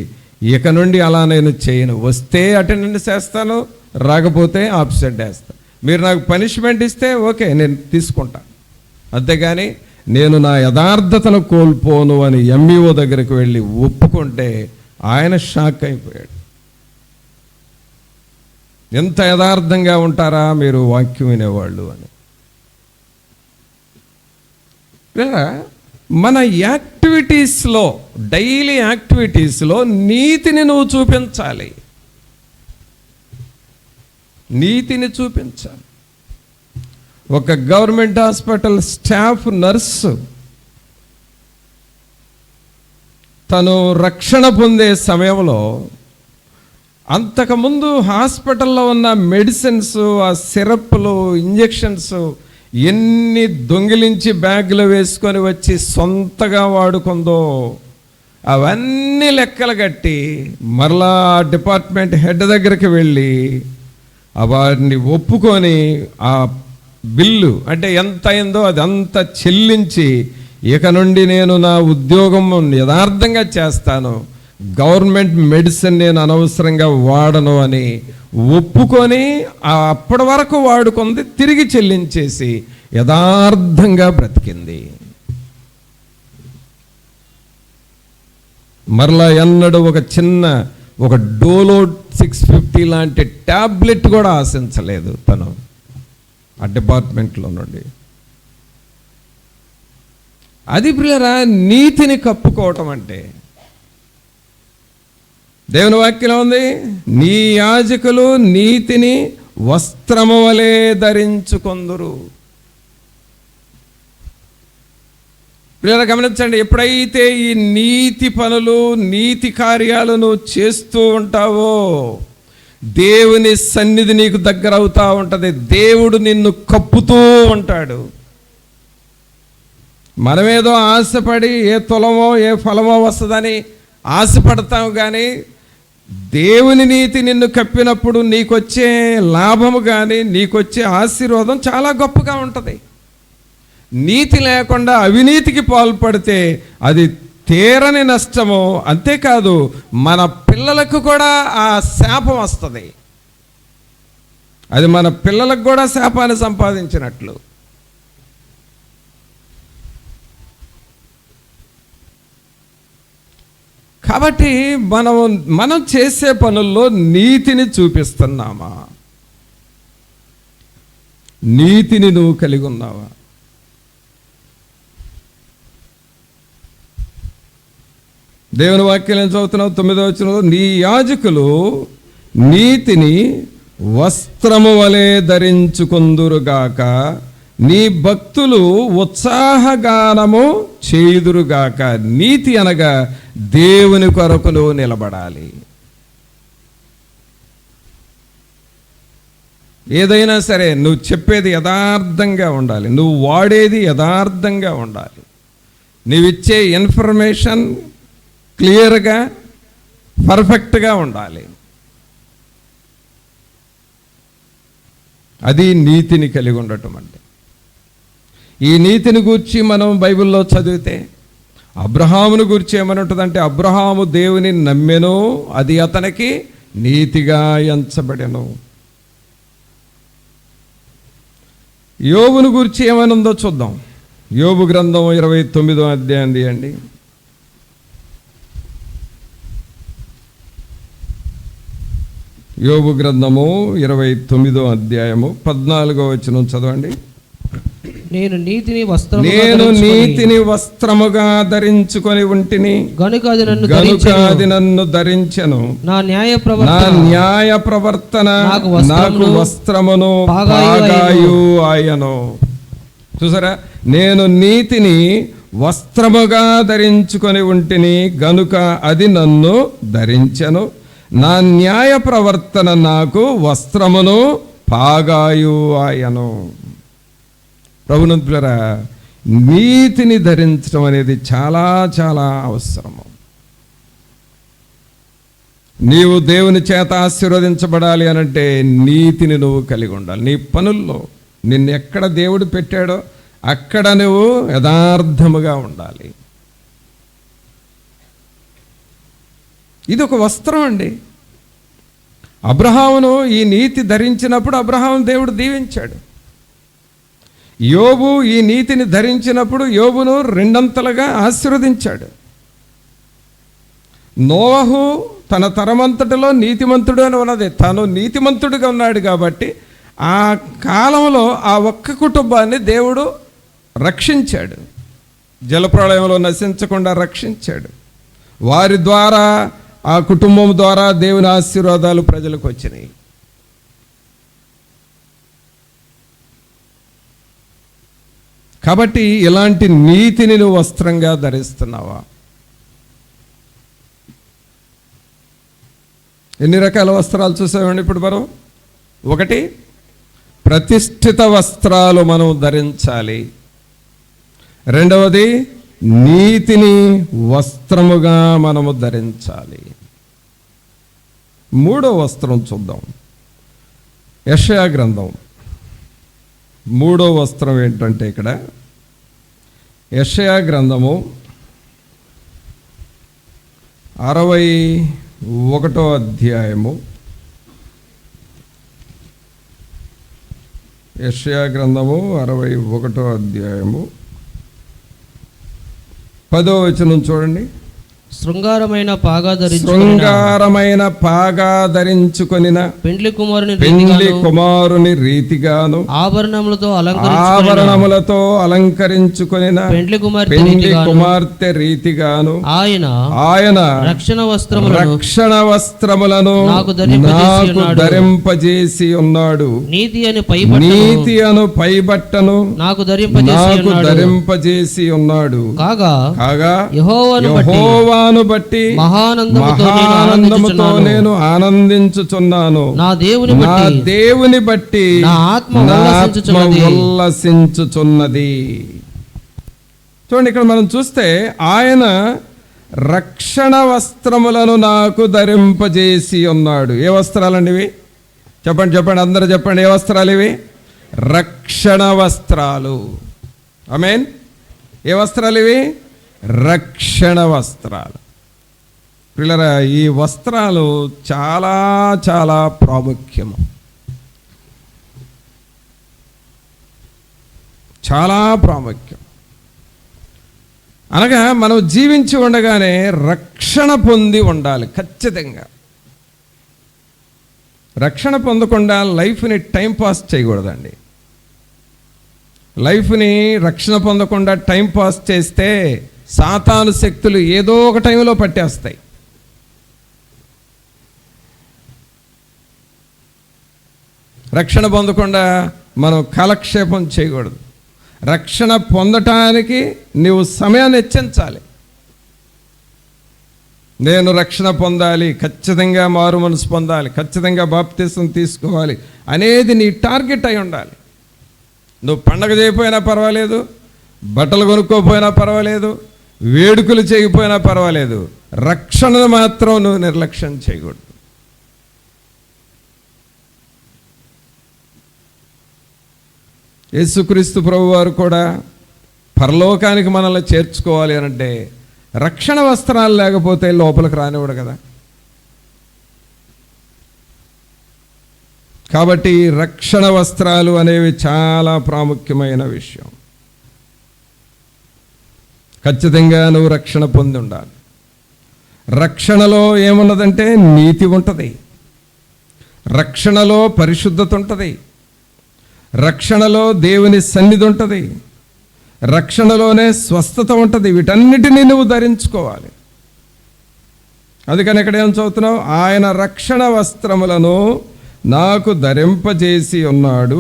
ఇక నుండి అలా నేను చేయను. వస్తే అటెండెన్స్ వేస్తాను, రాకపోతే ఆబ్సెంట్ వేస్తాను. మీరు నాకు పనిష్మెంట్ ఇస్తే ఓకే, నేను తీసుకుంటా, అంతేగాని నేను నా యథార్థతను కోల్పోను అని ఎంఈఓ దగ్గరికి వెళ్ళి ఒప్పుకుంటే ఆయన షాక్ అయిపోయాడు. ఎంత యథార్థంగా ఉంటారా మీరు వాక్యం వినేవాళ్ళు అని. మన యాక్టివిటీస్లో, డైలీ యాక్టివిటీస్లో నీతిని నువ్వు చూపించాలి, నీతిని చూపించాలి. ఒక గవర్నమెంట్ హాస్పిటల్ స్టాఫ్ నర్సు తను రక్షణ పొందే సమయంలో అంతకుముందు హాస్పిటల్లో ఉన్న మెడిసిన్స్, ఆ సిరప్లు, ఇంజెక్షన్స్ ఎన్ని దొంగిలించి బ్యాగ్లో వేసుకొని వచ్చి సొంతగా వాడుకుందో అవన్నీ లెక్కలు కట్టి మరలా డిపార్ట్మెంట్ హెడ్ దగ్గరికి వెళ్ళి వారిని ఒప్పుకొని ఆ బిల్లు అంటే ఎంత అయిందో అదంతా చెల్లించి ఇక నుండి నేను నా ఉద్యోగం యథార్థంగా చేస్తాను, గవర్నమెంట్ మెడిసిన్ నేను అనవసరంగా వాడను అని ఒప్పుకొని అప్పటి వరకు వాడుకుంది తిరిగి చెల్లించేసి యథార్థంగా బ్రతికింది. మరలా ఎన్నడూ ఒక డోలో 650 లాంటి ట్యాబ్లెట్ కూడా ఆశించలేదు తను ఆ డిపార్ట్మెంట్లో నుండి. అది ప్రియరా నీతిని కప్పుకోవటం అంటే. దేవుని వాక్యం ఉంది, నీ యాజకులు నీతిని వస్త్రము వలె ధరించుకొందురు. ప్రియరా గమనించండి, ఎప్పుడైతే ఈ నీతి పనులు, నీతి కార్యాలను చేస్తూ ఉంటావో దేవుని సన్నిధి నీకు దగ్గర అవుతూ ఉంటుంది, దేవుడు నిన్ను కప్పుతూ ఉంటాడు. మనమేదో ఆశపడి ఏ తులమో ఏ ఫలమో వస్తుందని ఆశపడతాం, కానీ దేవుని నీతి నిన్ను కప్పినప్పుడు నీకొచ్చే లాభము కానీ నీకొచ్చే ఆశీర్వాదం చాలా గొప్పగా ఉంటుంది. నీతి లేకుండా అవినీతికి పాల్పడితే అది తీరని నష్టము. అంతేకాదు మన పిల్లలకు కూడా ఆ శాపం వస్తుంది. అది మన పిల్లలకు కూడా శాపాన్ని సంపాదించినట్లు. కాబట్టి మనం చేసే పనుల్లో నీతిని చూపిస్తున్నామా? నీతిని నువ్వు కలిగి ఉన్నావా? దేవుని వాక్యం ఏం చదువుతున్నావు? 9వ వచనంలో, నీ యాజకులు నీతిని వస్త్రము వలె ధరించుకొందురుగాక, నీ భక్తులు ఉత్సాహగానము చేయుదురుగాక. నీతి అనగా దేవుని కొరకు నువ్వు నిలబడాలి. ఏదైనా సరే నువ్వు చెప్పేది యథార్థంగా ఉండాలి, నువ్వు వాడేది యథార్థంగా ఉండాలి, నీవిచ్చే ఇన్ఫర్మేషన్ క్లియర్గా పర్ఫెక్ట్గా ఉండాలి. అది నీతిని కలిగి ఉండటం అంటే. ఈ నీతిని గూర్చి మనం బైబిల్లో చదివితే అబ్రహామును గూర్చి ఏమనుంటుందంటే, అబ్రహాము దేవుని నమ్మెను, అది అతనికి నీతిగా ఎంచబడెను. యోబును గూర్చి ఏమనుందో చూద్దాం. యోబు గ్రంథం 29వ అధ్యాయం తీయండి. యోబు గ్రంథము 29వ అధ్యాయము 14వ వచనం చదవండి. నేను నీతిని వస్త్రముగా ధరించుకొని ఉంటిని, గనుక అది నన్ను ధరించెను. నా న్యాయ ప్రవర్తన నాకు వస్త్రమును పాగాయు ఆయను. చూసారా, నేను నీతిని వస్త్రముగా ధరించుకొని ఉంటిని, గనుక అది నన్ను ధరించెను. నా న్యాయ ప్రవర్తన నాకు వస్త్రమును పాగాయు ఆయను. ప్రభునంతులారా, నీతిని ధరించడం అనేది చాలా చాలా అవసరము. నీవు దేవుని చేత ఆశీర్వదించబడాలి అనంటే నీతిని నువ్వు కలిగి ఉండాలి. నీ పనుల్లో నిన్ను ఎక్కడ దేవుడు పెట్టాడో అక్కడ నువ్వు యథార్థముగా ఉండాలి. ఇది ఒక వస్త్రం అండి. అబ్రహామును ఈ నీతి ధరించినప్పుడు అబ్రహాము దేవుడు దీవించాడు. యోబు ఈ నీతిని ధరించినప్పుడు యోబును రెండంతలుగా ఆశీర్వదించాడు. నోవహు తన తరమంతటిలో నీతిమంతుడు అని ఉన్నది, తాను నీతిమంతుడిగా ఉన్నాడు కాబట్టి ఆ కాలంలో ఆ ఒక్క కుటుంబాన్ని దేవుడు రక్షించాడు. జలప్రళయంలో నశించకుండా రక్షించాడు. వారి ద్వారా, ఆ కుటుంబం ద్వారా దేవుని ఆశీర్వాదాలు ప్రజలకు వచ్చినాయి. కాబట్టి ఇలాంటి నీతిని నువ్వు వస్త్రంగా ధరిస్తున్నావా? ఎన్ని రకాల వస్త్రాలు చూసామండి ఇప్పుడు మనం? ఒకటి, ప్రతిష్ఠిత వస్త్రాలు మనం ధరించాలి. రెండవది, నీతిని వస్త్రముగా మనము ధరించాలి. మూడో వస్త్రం చూద్దాం. యెషయా గ్రంథం మూడో వస్త్రం ఏంటంటే, ఇక్కడ యెషయా గ్రంథము 61వ అధ్యాయము, యెషయా గ్రంథము 61వ అధ్యాయము 10వ వచనం చూడండి. శృంగారమైన పాగా ధరించుకొనిన పెండ్లి కుమారుని రీతిగాను ఆభరణములతో అలంకరించుకొనిన పెండ్లి కుమార్తె రీతిగాను ఆయన రక్షణ వస్త్రములను నాకు ధరింపజేసి ఉన్నాడు. నీతి అను పైబట్టను నాకు ధరింపజేసి ఉన్నాడు. కాగా యెహోవాను బట్టి మహానందముతో నేను ఆనందించుచున్నాను. నా దేవుని బట్టి నా ఆత్మ ఉల్లసించుచున్నది. చూడండి, ఇక్కడ మనం చూస్తే ఆయన రక్షణ వస్త్రములను నాకు ధరింపజేసి ఉన్నాడు. ఏ వస్త్రాలండి ఇవి? చెప్పండి, అందరూ చెప్పండి. ఏ వస్త్రాలు ఇవి? రక్షణ వస్త్రాలు. ఆమేన్. ఏ వస్త్రాలు ఇవి? రక్షణ వస్త్రాలు. పిల్లరా, ఈ వస్త్రాలు చాలా చాలా ప్రాముఖ్యము, చాలా ప్రాముఖ్యం. అనగా మనం జీవించి ఉండగానే రక్షణ పొంది ఉండాలి. ఖచ్చితంగా రక్షణ పొందకుండా లైఫ్ని టైం పాస్ చేయకూడదండి. లైఫ్ని రక్షణ పొందకుండా టైం పాస్ చేస్తే సాతాను శక్తులు ఏదో ఒక టైంలో పట్టేస్తాయి. రక్షణ పొందకుండా మనం కాలక్షేపం చేయకూడదు. రక్షణ పొందటానికి నీవు సమయాన్ని హెచ్చించాలి. నేను రక్షణ పొందాలి, ఖచ్చితంగా మారు మనసు పొందాలి, ఖచ్చితంగా బాప్తిసం తీసుకోవాలి అనేది నీ టార్గెట్ అయి ఉండాలి. నువ్వు పండగ చేయకపోయినా పర్వాలేదు, బట్టలు కొనుక్కోపోయినా పర్వాలేదు, వేడుకలు చేయకపోయినా పర్వాలేదు, రక్షణను మాత్రం నువ్వు నిర్లక్ష్యం చేయకూడదు. యేసుక్రీస్తు ప్రభువారు కూడా పరలోకానికి మనల్ని చేర్చుకోవాలి అనంటే రక్షణ వస్త్రాలు లేకపోతే లోపలికి రానివ్వడు కదా. కాబట్టి రక్షణ వస్త్రాలు అనేవి చాలా ప్రాముఖ్యమైన విషయం. ఖచ్చితంగా నువ్వు రక్షణ పొంది ఉండాలి. రక్షణలో ఏమున్నదంటే నీతి ఉంటుంది, రక్షణలో పరిశుద్ధత ఉంటుంది, రక్షణలో దేవుని సన్నిధి ఉంటుంది, రక్షణలోనే స్వస్థత ఉంటుంది. వీటన్నిటినీ నువ్వు ధరించుకోవాలి. అందుకని ఇక్కడ ఏం చదువుతున్నావు? ఆయన రక్షణ వస్త్రములను నాకు ధరింపజేసి ఉన్నాడు,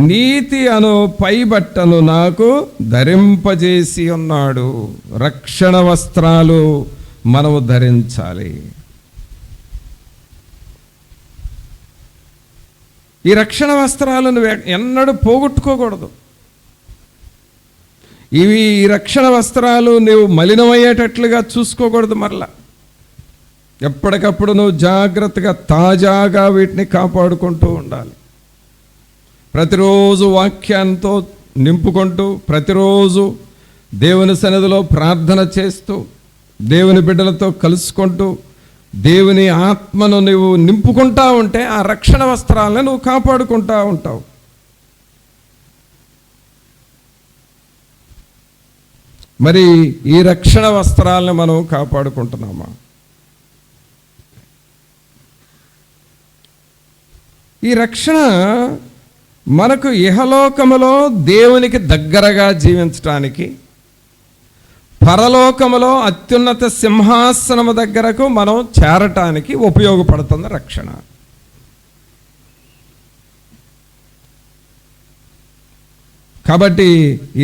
నీతి అను పైబట్టను నాకు ధరింపజేసి ఉన్నాడు. రక్షణ వస్త్రాలు మనము ధరించాలి. ఈ రక్షణ వస్త్రాలను ఎన్నడూ పోగొట్టుకోకూడదు. ఈ రక్షణ వస్త్రాలు నువ్వు మలినమయ్యేటట్లుగా చూసుకోకూడదు. మరలా ఎప్పటికప్పుడు నువ్వు జాగ్రత్తగా తాజాగా వీటిని కాపాడుకుంటూ ఉండాలి. ప్రతిరోజు వాక్యంతో నింపుకుంటూ, ప్రతిరోజు దేవుని సన్నిధిలో ప్రార్థన చేస్తూ, దేవుని బిడ్డలతో కలుసుకుంటూ, దేవుని ఆత్మను నువ్వు నింపుకుంటా ఉంటే ఆ రక్షణ వస్త్రాలను నువ్వు కాపాడుకుంటా ఉంటావు. మరి ఈ రక్షణ వస్త్రాలను మనం కాపాడుకుంటున్నామా? ఈ రక్షణ మనకు ఇహలోకములో దేవునికి దగ్గరగా జీవించటానికి, పరలోకములో అత్యున్నత సింహాసనము దగ్గరకు మనం చేరటానికి ఉపయోగపడుతుంది రక్షణ. కాబట్టి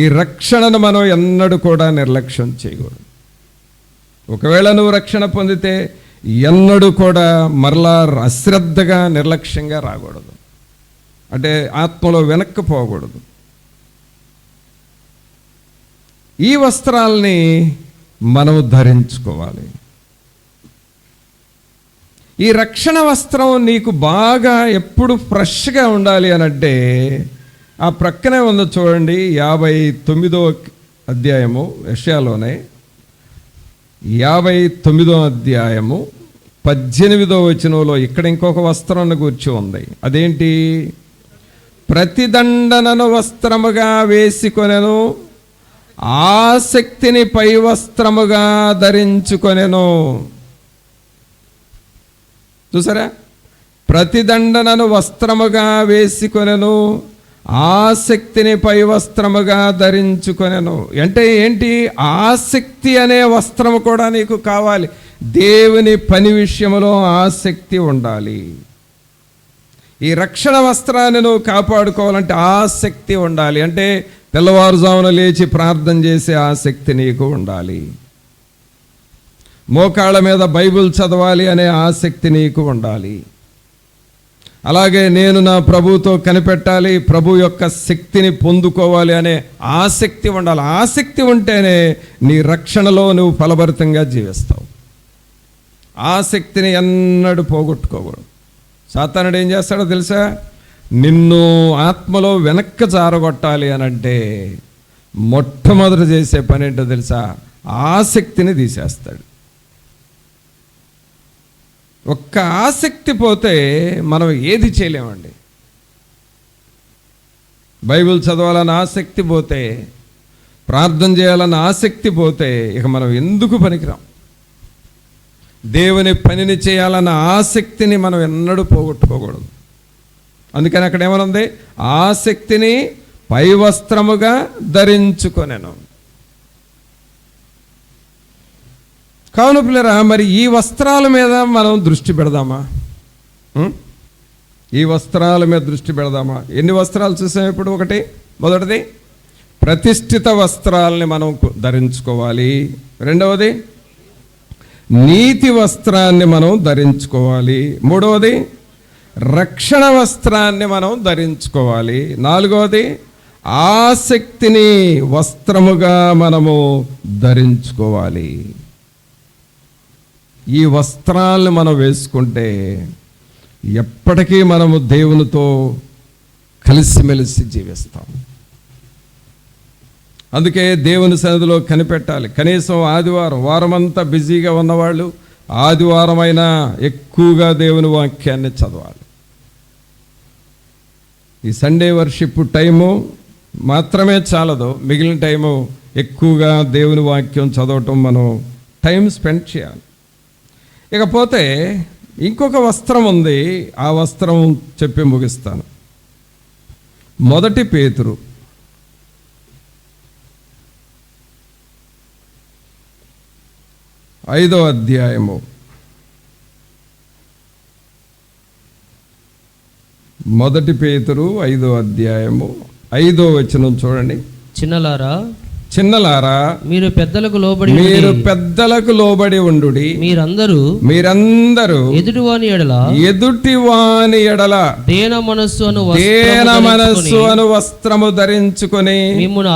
ఈ రక్షణను మనం ఎన్నడూ కూడా నిర్లక్ష్యం చేయకూడదు. ఒకవేళ నువ్వు రక్షణ పొందితే ఎన్నడూ కూడా మరలా అశ్రద్ధగా నిర్లక్ష్యంగా రాకూడదు, అంటే ఆత్మలో వెనక్కి పోకూడదు. ఈ వస్త్రాల్ని మనము ధరించుకోవాలి. ఈ రక్షణ వస్త్రం నీకు బాగా ఎప్పుడు ఫ్రెష్గా ఉండాలి అనంటే ఆ ప్రక్కనే ఉందో చూడండి, 59వ అధ్యాయము, యెషయాలోనే 59వ అధ్యాయము 18వ వచనంలో ఇక్కడ ఇంకొక వస్త్రాన్ని గూర్చి ఉంది. అదేంటి? ప్రతిదండనను వస్త్రముగా వేసుకొనెను, ఆసక్తిని పై వస్త్రముగా ధరించుకొనెను. చూసారా? ప్రతిదండనను వస్త్రముగా వేసుకొనెను, ఆసక్తిని పై వస్త్రముగా ధరించుకొనెను. అంటే ఏంటి? ఆసక్తి అనే వస్త్రము కూడా నీకు కావాలి. దేవుని పని విషయంలో ఆసక్తి ఉండాలి. ఈ రక్షణ వస్త్రాన్ని నువ్వు కాపాడుకోవాలంటే ఆసక్తి ఉండాలి. అంటే తెల్లవారుజామున లేచి ప్రార్థన చేసే ఆసక్తి నీకు ఉండాలి. మోకాళ్ళ మీద బైబిల్ చదవాలి అనే ఆసక్తి నీకు ఉండాలి. అలాగే నేను నా ప్రభువుతో కనిపెట్టాలి, ప్రభు యొక్క శక్తిని పొందుకోవాలి అనే ఆసక్తి ఉండాలి. ఆసక్తి ఉంటేనే నీ రక్షణలో నువ్వు ఫలభరితంగా జీవిస్తావు. ఆసక్తిని ఎన్నడూ పోగొట్టుకోకూడదు. సాతానుడు ఏం చేస్తాడో తెలుసా? నిన్ను ఆత్మలో వెనక్కి జారగొట్టాలి అనంటే మొట్టమొదటి చేసే పని ఏంటో తెలుసా? ఆసక్తిని తీసేస్తాడు. ఒక్క ఆసక్తి పోతే మనం ఏది చేయలేమండి. బైబిల్ చదవాలన్న ఆసక్తి పోతే, ప్రార్థన చేయాలన్న ఆసక్తి పోతే ఇక మనం ఎందుకు పనికిరాం. దేవుని పనిని చేయాలన్న ఆసక్తిని మనం ఎన్నడూ పోగొట్టుకోకూడదు. అందుకని అక్కడ ఏమనుంది? ఆసక్తిని పై వస్త్రముగా ధరించుకొనెను. కావున పిల్లరా, మరి ఈ వస్త్రాల మీద మనం దృష్టి పెడదామా? ఈ వస్త్రాల మీద దృష్టి పెడదామా? ఎన్ని వస్త్రాలు చూసాం ఇప్పుడు? మొదటిది ప్రతిష్ఠిత వస్త్రాలని మనం ధరించుకోవాలి. రెండవది నీతి వస్త్రాన్ని మనం ధరించుకోవాలి. మూడవది రక్షణ వస్త్రాన్ని మనం ధరించుకోవాలి. నాలుగవది ఆసక్తిని వస్త్రముగా మనము ధరించుకోవాలి. ఈ వస్త్రాలను మనం వేసుకుంటే ఎప్పటికీ మనము దేవునితో కలిసిమెలిసి జీవిస్తాం. అందుకే దేవుని సన్నిధిలో కనిపెట్టాలి. కనీసం ఆదివారం, వారమంతా బిజీగా ఉన్నవాళ్ళు ఆదివారం అయినా ఎక్కువగా దేవుని వాక్యాన్ని చదవాలి. ఈ సండే వర్షిప్ టైము మాత్రమే చాలదు, మిగిలిన టైము ఎక్కువగా దేవుని వాక్యం చదవటం మనం టైం స్పెండ్ చేయాలి. ఇకపోతే ఇంకొక వస్త్రం ఉంది, ఆ వస్త్రం చెప్పి ముగిస్తాను. 1 పేతురు 5వ అధ్యాయము 1 పేతురు 5వ అధ్యాయము 5వ వచనం చూడండి. చిన్నలారా మీరు పెద్దలకు లోబడి ఉండుడి. మీరందరూ ఎదుటివాని ఎడల దేన మనస్సు అను వస్త్రము ధరించుకొని మిమ్మును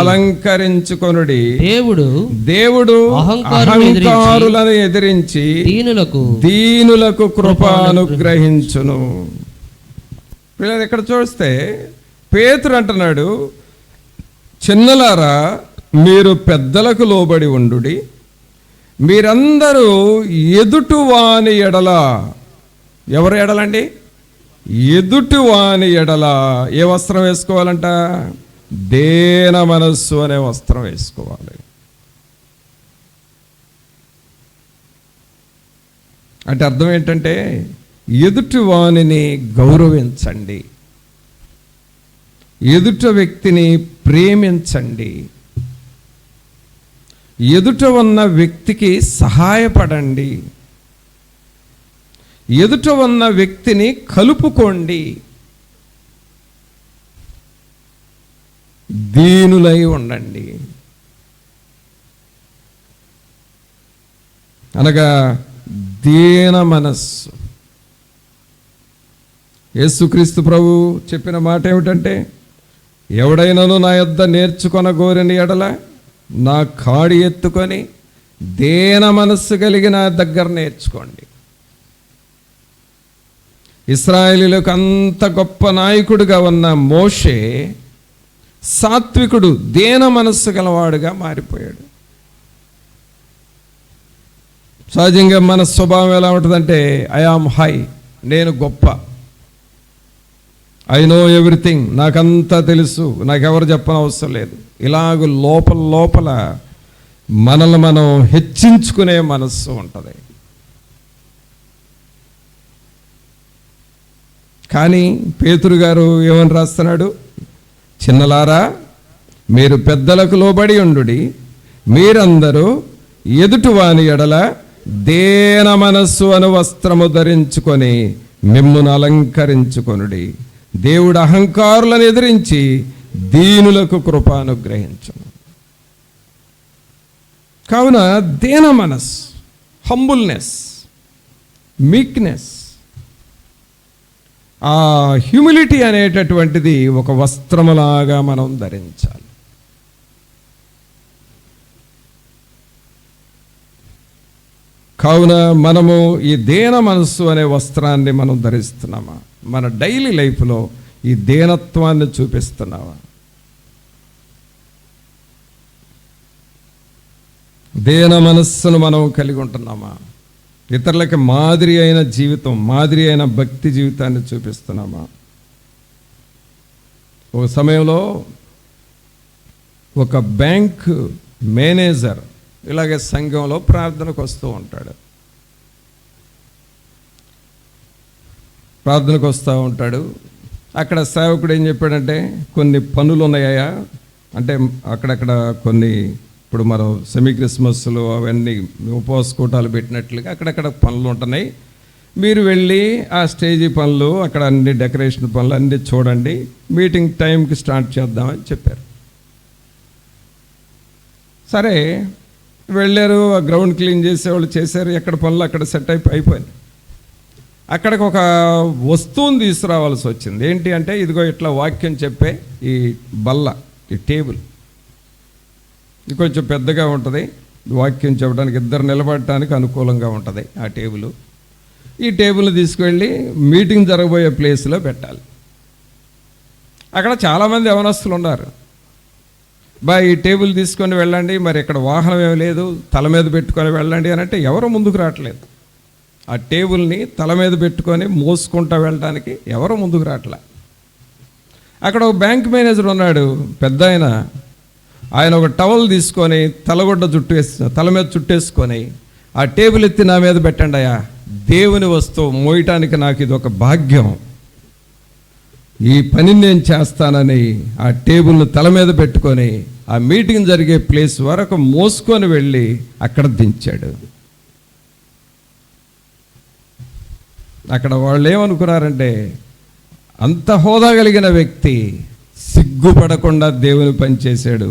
అలంకరించుకొనుడి. దేవుడు అహంకారులను ఎదిరించి దీనులకు కృప అనుగ్రహించును. పిల్లలు ఇక్కడ చూస్తే పేతురు అంటున్నాడు, చిన్నలారా మీరు పెద్దలకు లోబడి ఉండుడి. మీరందరూ ఎదుటివాని ఎడల, ఎవరి ఎడలండి? ఎదుటివాని ఎడల ఏ వస్త్రం వేసుకోవాలంట? దేన మనస్సు అనే వస్త్రం వేసుకోవాలి. అంటే అర్థం ఏంటంటే ఎదుటివానిని గౌరవించండి, ఎదుట వ్యక్తిని ప్రేమించండి, ఎదుట ఉన్న వ్యక్తికి సహాయపడండి, ఎదుట ఉన్న వ్యక్తిని కలుపుకోండి, దీనులై ఉండండి. అనగా దీన మనస్సు. యేసుక్రీస్తు ప్రభు చెప్పిన మాట ఏమిటంటే, ఎవడైనాను నా యొద్ద నేర్చుకొనగోరిన ఎడల నా కాడి ఎత్తుకొని దేన మనస్సు కలిగి నా దగ్గర నేర్చుకోండి. ఇశ్రాయేలీయులకు అంత గొప్ప నాయకుడిగా ఉన్న మోషే సాత్వికుడు, దేన మనస్సు గలవాడుగా మారిపోయాడు. సహజంగా మన స్వభావం ఎలా ఉంటుందంటే, ఐ ఆమ్ హై, నేను గొప్ప, ఐ నో ఎవ్రీథింగ్, నాకంతా తెలుసు, నాకెవరు చెప్పనవసరం లేదు. ఇలాగ లోపల మనల్ని మనం హెచ్చించుకునే మనస్సు ఉంటుంది. కానీ పేతురు గారు ఏమని రాస్తున్నాడు? చిన్నలారా మీరు పెద్దలకు లోబడి ఉండుడి. మీరందరూ ఎదుటివాని ఎడల దేన మనస్సు అను వస్త్రము ధరించుకొని మిమ్మును అలంకరించుకొనుడి. దేవుడు అహంకారులను ఎదిరించి దీనులకు కృప అనుగ్రహించును. కావున దేన మనస్సు, హంబుల్నెస్, మీక్నెస్, ఆ హ్యూమిలిటీ అనేటటువంటిది ఒక వస్త్రములాగా మనం ధరించాలి. కావున మనము ఈ దేన మనస్సు అనే వస్త్రాన్ని మనం ధరిస్తున్నామా? మన డైలీ లైఫ్లో ఈ దేనత్వాన్ని చూపిస్తున్నావా? దేన మనస్సును మనం కలిగి ఉంటున్నామా? ఇతరులకి మాదిరి అయిన జీవితం, మాదిరి అయిన భక్తి జీవితాన్ని చూపిస్తున్నామా? ఒక సమయంలో ఒక బ్యాంక్ మేనేజర్ ఇలాగే సంఘంలో ప్రార్థనకు వస్తూ ఉంటాడు. ప్రార్థనకు వస్తూ ఉంటాడు. అక్కడ సేవకుడు ఏం చెప్పాడంటే, కొన్ని పనులు ఉన్నాయా అంటే అక్కడక్కడ కొన్ని, ఇప్పుడు మనం సెమీ క్రిస్మస్లు అవన్నీ ఉపవాస కూటాలు పెట్టినట్లుగా అక్కడక్కడ పనులు ఉంటున్నాయి, మీరు వెళ్ళి ఆ స్టేజీ పనులు, అక్కడ అన్ని డెకరేషన్ పనులు అన్నీ చూడండి, మీటింగ్ టైంకి స్టార్ట్ చేద్దామని చెప్పారు. సరే వెళ్ళారు, ఆ గ్రౌండ్ క్లీన్ చేసేవాళ్ళు చేశారు, ఎక్కడ పనులు అక్కడ సెట్ అయిపోయింది. అక్కడికి ఒక వస్తువుని తీసుకురావాల్సి వచ్చింది. ఏంటి అంటే ఇదిగో ఇట్లా వాక్యం చెప్పే ఈ బల్ల, ఈ టేబుల్, ఇది కొంచెం పెద్దగా ఉంటుంది, వాక్యం చెప్పడానికి ఇద్దరు నిలబడటానికి అనుకూలంగా ఉంటుంది ఆ టేబుల్. ఈ టేబుల్ని తీసుకువెళ్ళి మీటింగ్ జరగబోయే ప్లేస్లో పెట్టాలి. అక్కడ చాలామంది యవనస్తులు ఉన్నారు. ఈ టేబుల్ తీసుకొని వెళ్ళండి, మరి ఇక్కడ వాహనం ఏమి లేదు, తల మీద పెట్టుకొని వెళ్ళండి అని అంటే ఎవరు ముందుకు రావట్లేదు. ఆ టేబుల్ని తల మీద పెట్టుకొని మోసుకుంటూ వెళ్ళడానికి ఎవరు ముందుకు రావట్లే. అక్కడ ఒక బ్యాంక్ మేనేజర్ ఉన్నాడు, పెద్ద ఆయన ఒక టవల్ తీసుకొని తల మీద చుట్టేసుకొని ఆ టేబుల్ ఎత్తి నా మీద పెట్టండి అయ్యా, దేవుని వస్తువు మోయటానికి నాకు ఇది ఒక భాగ్యం, ఈ పని నేను చేస్తానని ఆ టేబుల్ను తల మీద పెట్టుకొని ఆ మీటింగ్ జరిగే ప్లేస్ వరకు మోసుకొని వెళ్ళి అక్కడ దించాడు. అక్కడ వాళ్ళు ఏమనుకున్నారంటే, అంత హోదా కలిగిన వ్యక్తి సిగ్గుపడకుండా దేవుని పని చేశాడు,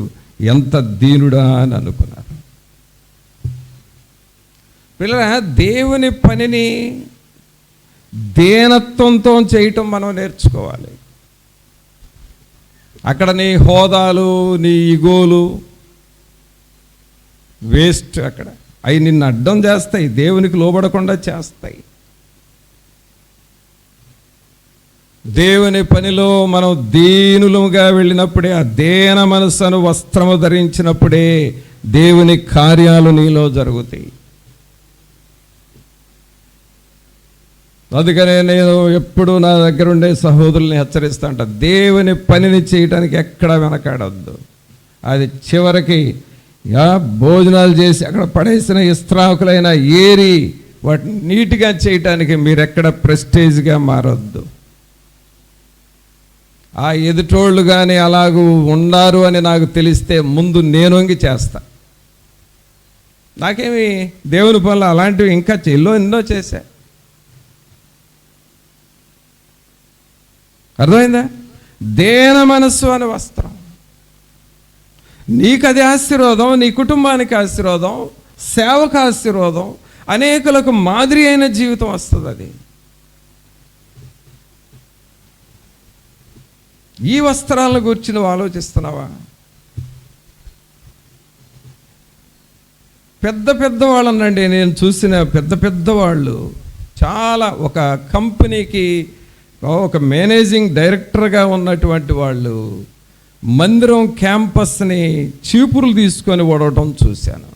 ఎంత దీనుడా అని అనుకున్నారు. పిల్లరా, దేవుని పనిని దేనత్వంతో చేయటం మనం నేర్చుకోవాలి. అక్కడ నీ హోదాలు, నీ ఇగోలు వేస్ట్. అక్కడ అవి నిన్ను అడ్డం చేస్తాయి, దేవునికి లోబడకుండా చేస్తాయి. దేవుని పనిలో మనం దీనులుగా వెళ్ళినప్పుడే, ఆ దేన మనస్సును వస్త్రము ధరించినప్పుడే దేవుని కార్యాలు నీలో జరుగుతాయి. అందుకనే నేను ఎప్పుడు నా దగ్గర ఉండే సహోదరుల్ని హెచ్చరిస్తా ఉంటా, దేవుని పనిని చేయడానికి ఎక్కడ వెనకాడొద్దు. అది చివరికి భోజనాలు చేసి అక్కడ పడేసిన ఇస్త్రాకులైన ఏరి వాటిని నీట్గా చేయటానికి మీరెక్కడ ప్రెస్టేజ్గా మారొద్దు. ఆ ఎదుటోళ్ళు కానీ అలాగూ ఉన్నారు అని నాకు తెలిస్తే ముందు నేను వంగి చేస్తా. నాకేమి దేవుని పనులు అలాంటివి ఇంకా ఎన్నో చేశా. అర్థమైందా? దేన మనస్సు అనే వస్త్రం, నీకు అది ఆశీర్వాదం, నీ కుటుంబానికి ఆశీర్వాదం, సేవకు ఆశీర్వాదం, అనేకులకు మాదిరి అయిన జీవితం వస్తుంది. అది ఈ వస్త్రాలను గురించి నువ్వు ఆలోచిస్తున్నావా? పెద్ద వాళ్ళనండి నేను చూసిన పెద్ద వాళ్ళు చాలా, ఒక కంపెనీకి ఒక మేనేజింగ్ డైరెక్టర్గా ఉన్నటువంటి వాళ్ళు మందిరం క్యాంపస్ని చీపురులు తీసుకొని ఓడవటం చూశాను.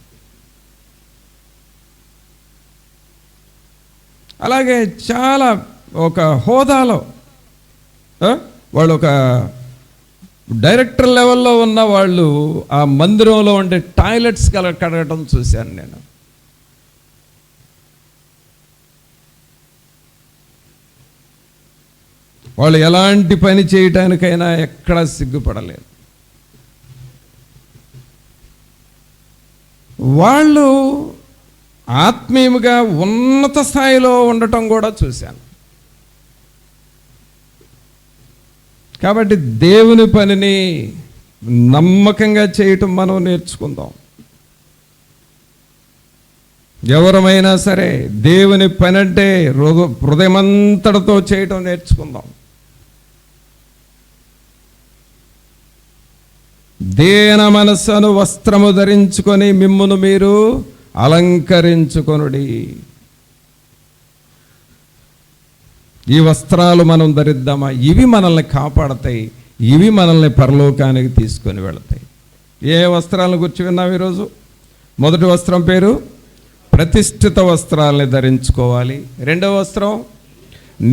అలాగే చాలా ఒక హోదాలో వాళ్ళు ఒక డైరెక్టర్ లెవెల్లో ఉన్న వాళ్ళు ఆ మందిరంలో ఉండే టాయిలెట్స్ కడగటం చూశాను నేను. వాళ్ళు ఎలాంటి పని చేయటానికైనా ఎక్కడా సిగ్గుపడలేదు. వాళ్ళు ఆత్మీయంగా ఉన్నత స్థాయిలో ఉండటం కూడా చూశాను. కాబట్టి దేవుని పనిని నమ్మకంగా చేయటం మనం నేర్చుకుందాం. ఎవరమైనా సరే దేవుని పని అంటే హృదయమంతటితో చేయటం నేర్చుకుందాం. దేన మనస్సును వస్త్రము ధరించుకొని మిమ్మును మీరు అలంకరించుకొనుడి. ఈ వస్త్రాలు మనం ధరిద్దామా? ఇవి మనల్ని కాపాడతాయి, ఇవి మనల్ని పరలోకానికి తీసుకొని వెళతాయి. ఏ వస్త్రాలను గురించి విన్నాం ఈరోజు? మొదటి వస్త్రం పేరు ప్రతిష్ఠిత వస్త్రాలని ధరించుకోవాలి. రెండవ వస్త్రం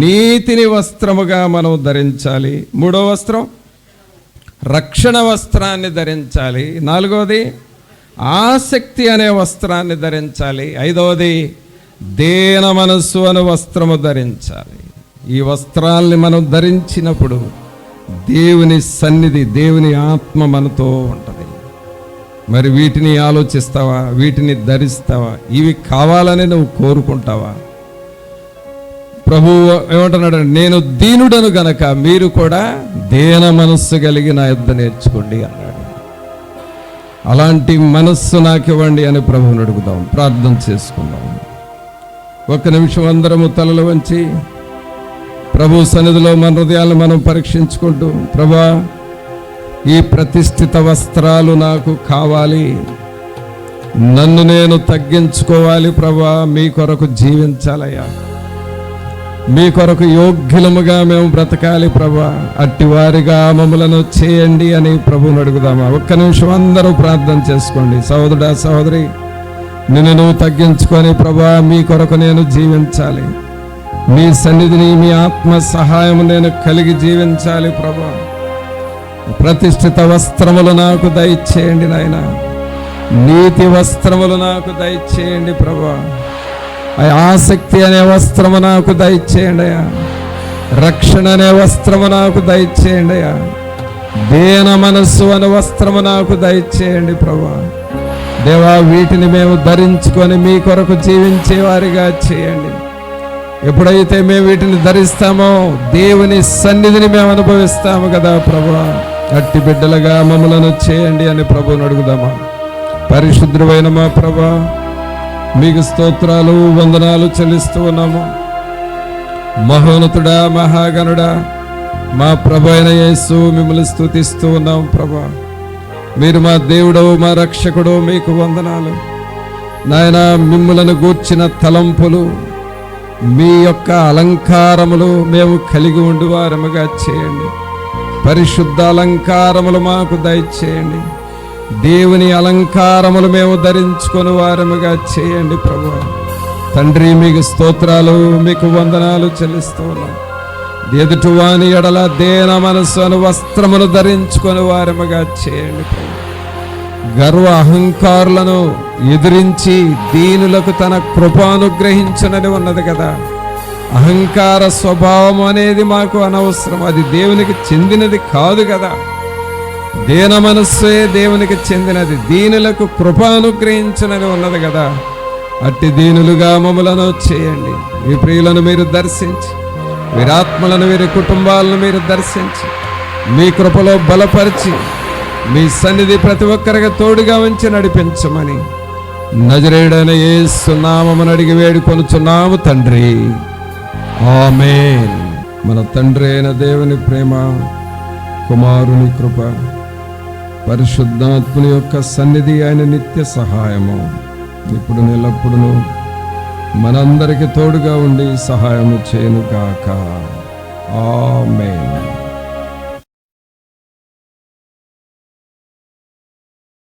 నీతిని వస్త్రముగా మనం ధరించాలి. మూడవ వస్త్రం రక్షణ వస్త్రాన్ని ధరించాలి. నాలుగవది ఆసక్తి అనే వస్త్రాన్ని ధరించాలి. ఐదవది దేన మనస్సు అనే వస్త్రము ధరించాలి. ఈ వస్త్రాల్ని మనం ధరించినప్పుడు దేవుని సన్నిధి, దేవుని ఆత్మ మనతో ఉంటుంది. మరి వీటిని ఆలోచిస్తావా? వీటిని ధరిస్తావా? ఇవి కావాలని నువ్వు కోరుకుంటావా? ప్రభువు ఏమంటున్నాడు? నేను దీనుడను గనక మీరు కూడా దేన మనస్సు కలిగి నా యొద్ద నేర్చుకోండి అన్నాడు. అలాంటి మనస్సు నాకు ఇవ్వండి అని ప్రభువుని అడుగుదాం, ప్రార్థన చేసుకుందాం. ఒక్క నిమిషం అందరము తలలు వంచి ప్రభు సన్నిధిలో మన హృదయాలను మనం పరీక్షించుకుంటూ, ప్రభా ఈ ప్రతిష్ఠిత వస్త్రాలు నాకు కావాలి, నన్ను నేను తగ్గించుకోవాలి ప్రభా, మీ కొరకు జీవించాలయ్యా, మీ కొరకు యోగ్యులముగా మేము బ్రతకాలి ప్రభా, అట్టివారిగా మమ్మలను చేయండి అని ప్రభువుని అడుగుదామా? ఒక్క నిమిషం అందరూ ప్రార్థన చేసుకోండి. సహోదరుడా సహోదరి, నిన్ను నువ్వు తగ్గించుకొని ప్రభా మీ కొరకు నేను జీవించాలి, మీ సన్నిధిని మీ ఆత్మ సహాయం నేను కలిగి జీవించాలి ప్రభా. ప్రతిష్ఠిత వస్త్రములు నాకు దయచేయండి నాయన, నీతి వస్త్రములు నాకు దయచేయండి ప్రభా. ఆసక్తి అనే వస్త్రము నాకు దయచేయండి అయ్యా, రక్షణ అనే వస్త్రము నాకు దయచేయండి అయ్యా, దేన మనస్సు అనే వస్త్రము నాకు దయచేయండి ప్రభా. దేవా, వీటిని మేము ధరించుకొని మీ కొరకు జీవించే వారిగా చేయండి. ఎప్పుడైతే మేము వీటిని ధరిస్తామో దేవుని సన్నిధిని మేము అనుభవిస్తాము కదా ప్రభా. అట్టి బిడ్డలుగా మమ్మలను చేయండి అని ప్రభువుని అడుగుదామా? పరిశుద్ధుడైన మా ప్రభా, మీకు స్తోత్రాలు వందనాలు చెల్లిస్తూ ఉన్నాము. మహోన్నతుడా మహాగణుడా మా ప్రభు అయిన యేసు, మిమ్మల్ని స్తుతిస్తూ ఉన్నాము ప్రభా. మీరు మా దేవుడు, మా రక్షకుడు, మీకు వందనాలు నాయన. మిమ్మలను గూర్చిన తలంపులు, మీ యొక్క అలంకారములు మేము కలిగి ఉండి వారముగా చేయండి. పరిశుద్ధ అలంకారములు మాకు దయచేయండి. దేవుని అలంకారములు మేము ధరించుకొని వారముగా చేయండి ప్రభు. తండ్రి, మీకు స్తోత్రాలు, మీకు వందనాలు చెల్లిస్తూ ఉన్నాం. ఎదుటివాని ఎడల దేన మనస్సు అను వస్త్రమును ధరించుకొని వారముగా చేయండి ప్రభు. గర్వ అహంకారులను ఎదిరించి దీనులకు తన కృప అనుగ్రహించునని ఉన్నది కదా. అహంకార స్వభావం అనేది మాకు అనవసరం, అది దేవునికి చెందినది కాదు కదా. దేన మనస్సే దేవునికి చెందినది, దీనులకు కృప అనుగ్రహించునని ఉన్నది కదా. అట్టి దీనులుగా మమ్మలను చేయండి. మీ ప్రియులను మీరు దర్శించి, వీరాత్మలను, వీరి కుటుంబాలను మీరు దర్శించి, మీ కృపలో బలపరిచి, మీ సన్నిధి ప్రతి ఒక్కరికి తోడుగా ఉంచి నడిపించమని నజరేయుడైన యేసు నామమున అడిగి వేడుకొనుచున్నాము తండ్రి, ఆమేన్. మన తండ్రి అయిన దేవుని ప్రేమ, కుమారుని కృప, పరిశుద్ధాత్ముని యొక్క సన్నిధి, ఆయన నిత్య సహాయము ఇప్పుడు ఎల్లప్పుడూ మనందరికి తోడుగా ఉండి సహాయము చేయను గాక. ఆమేన్.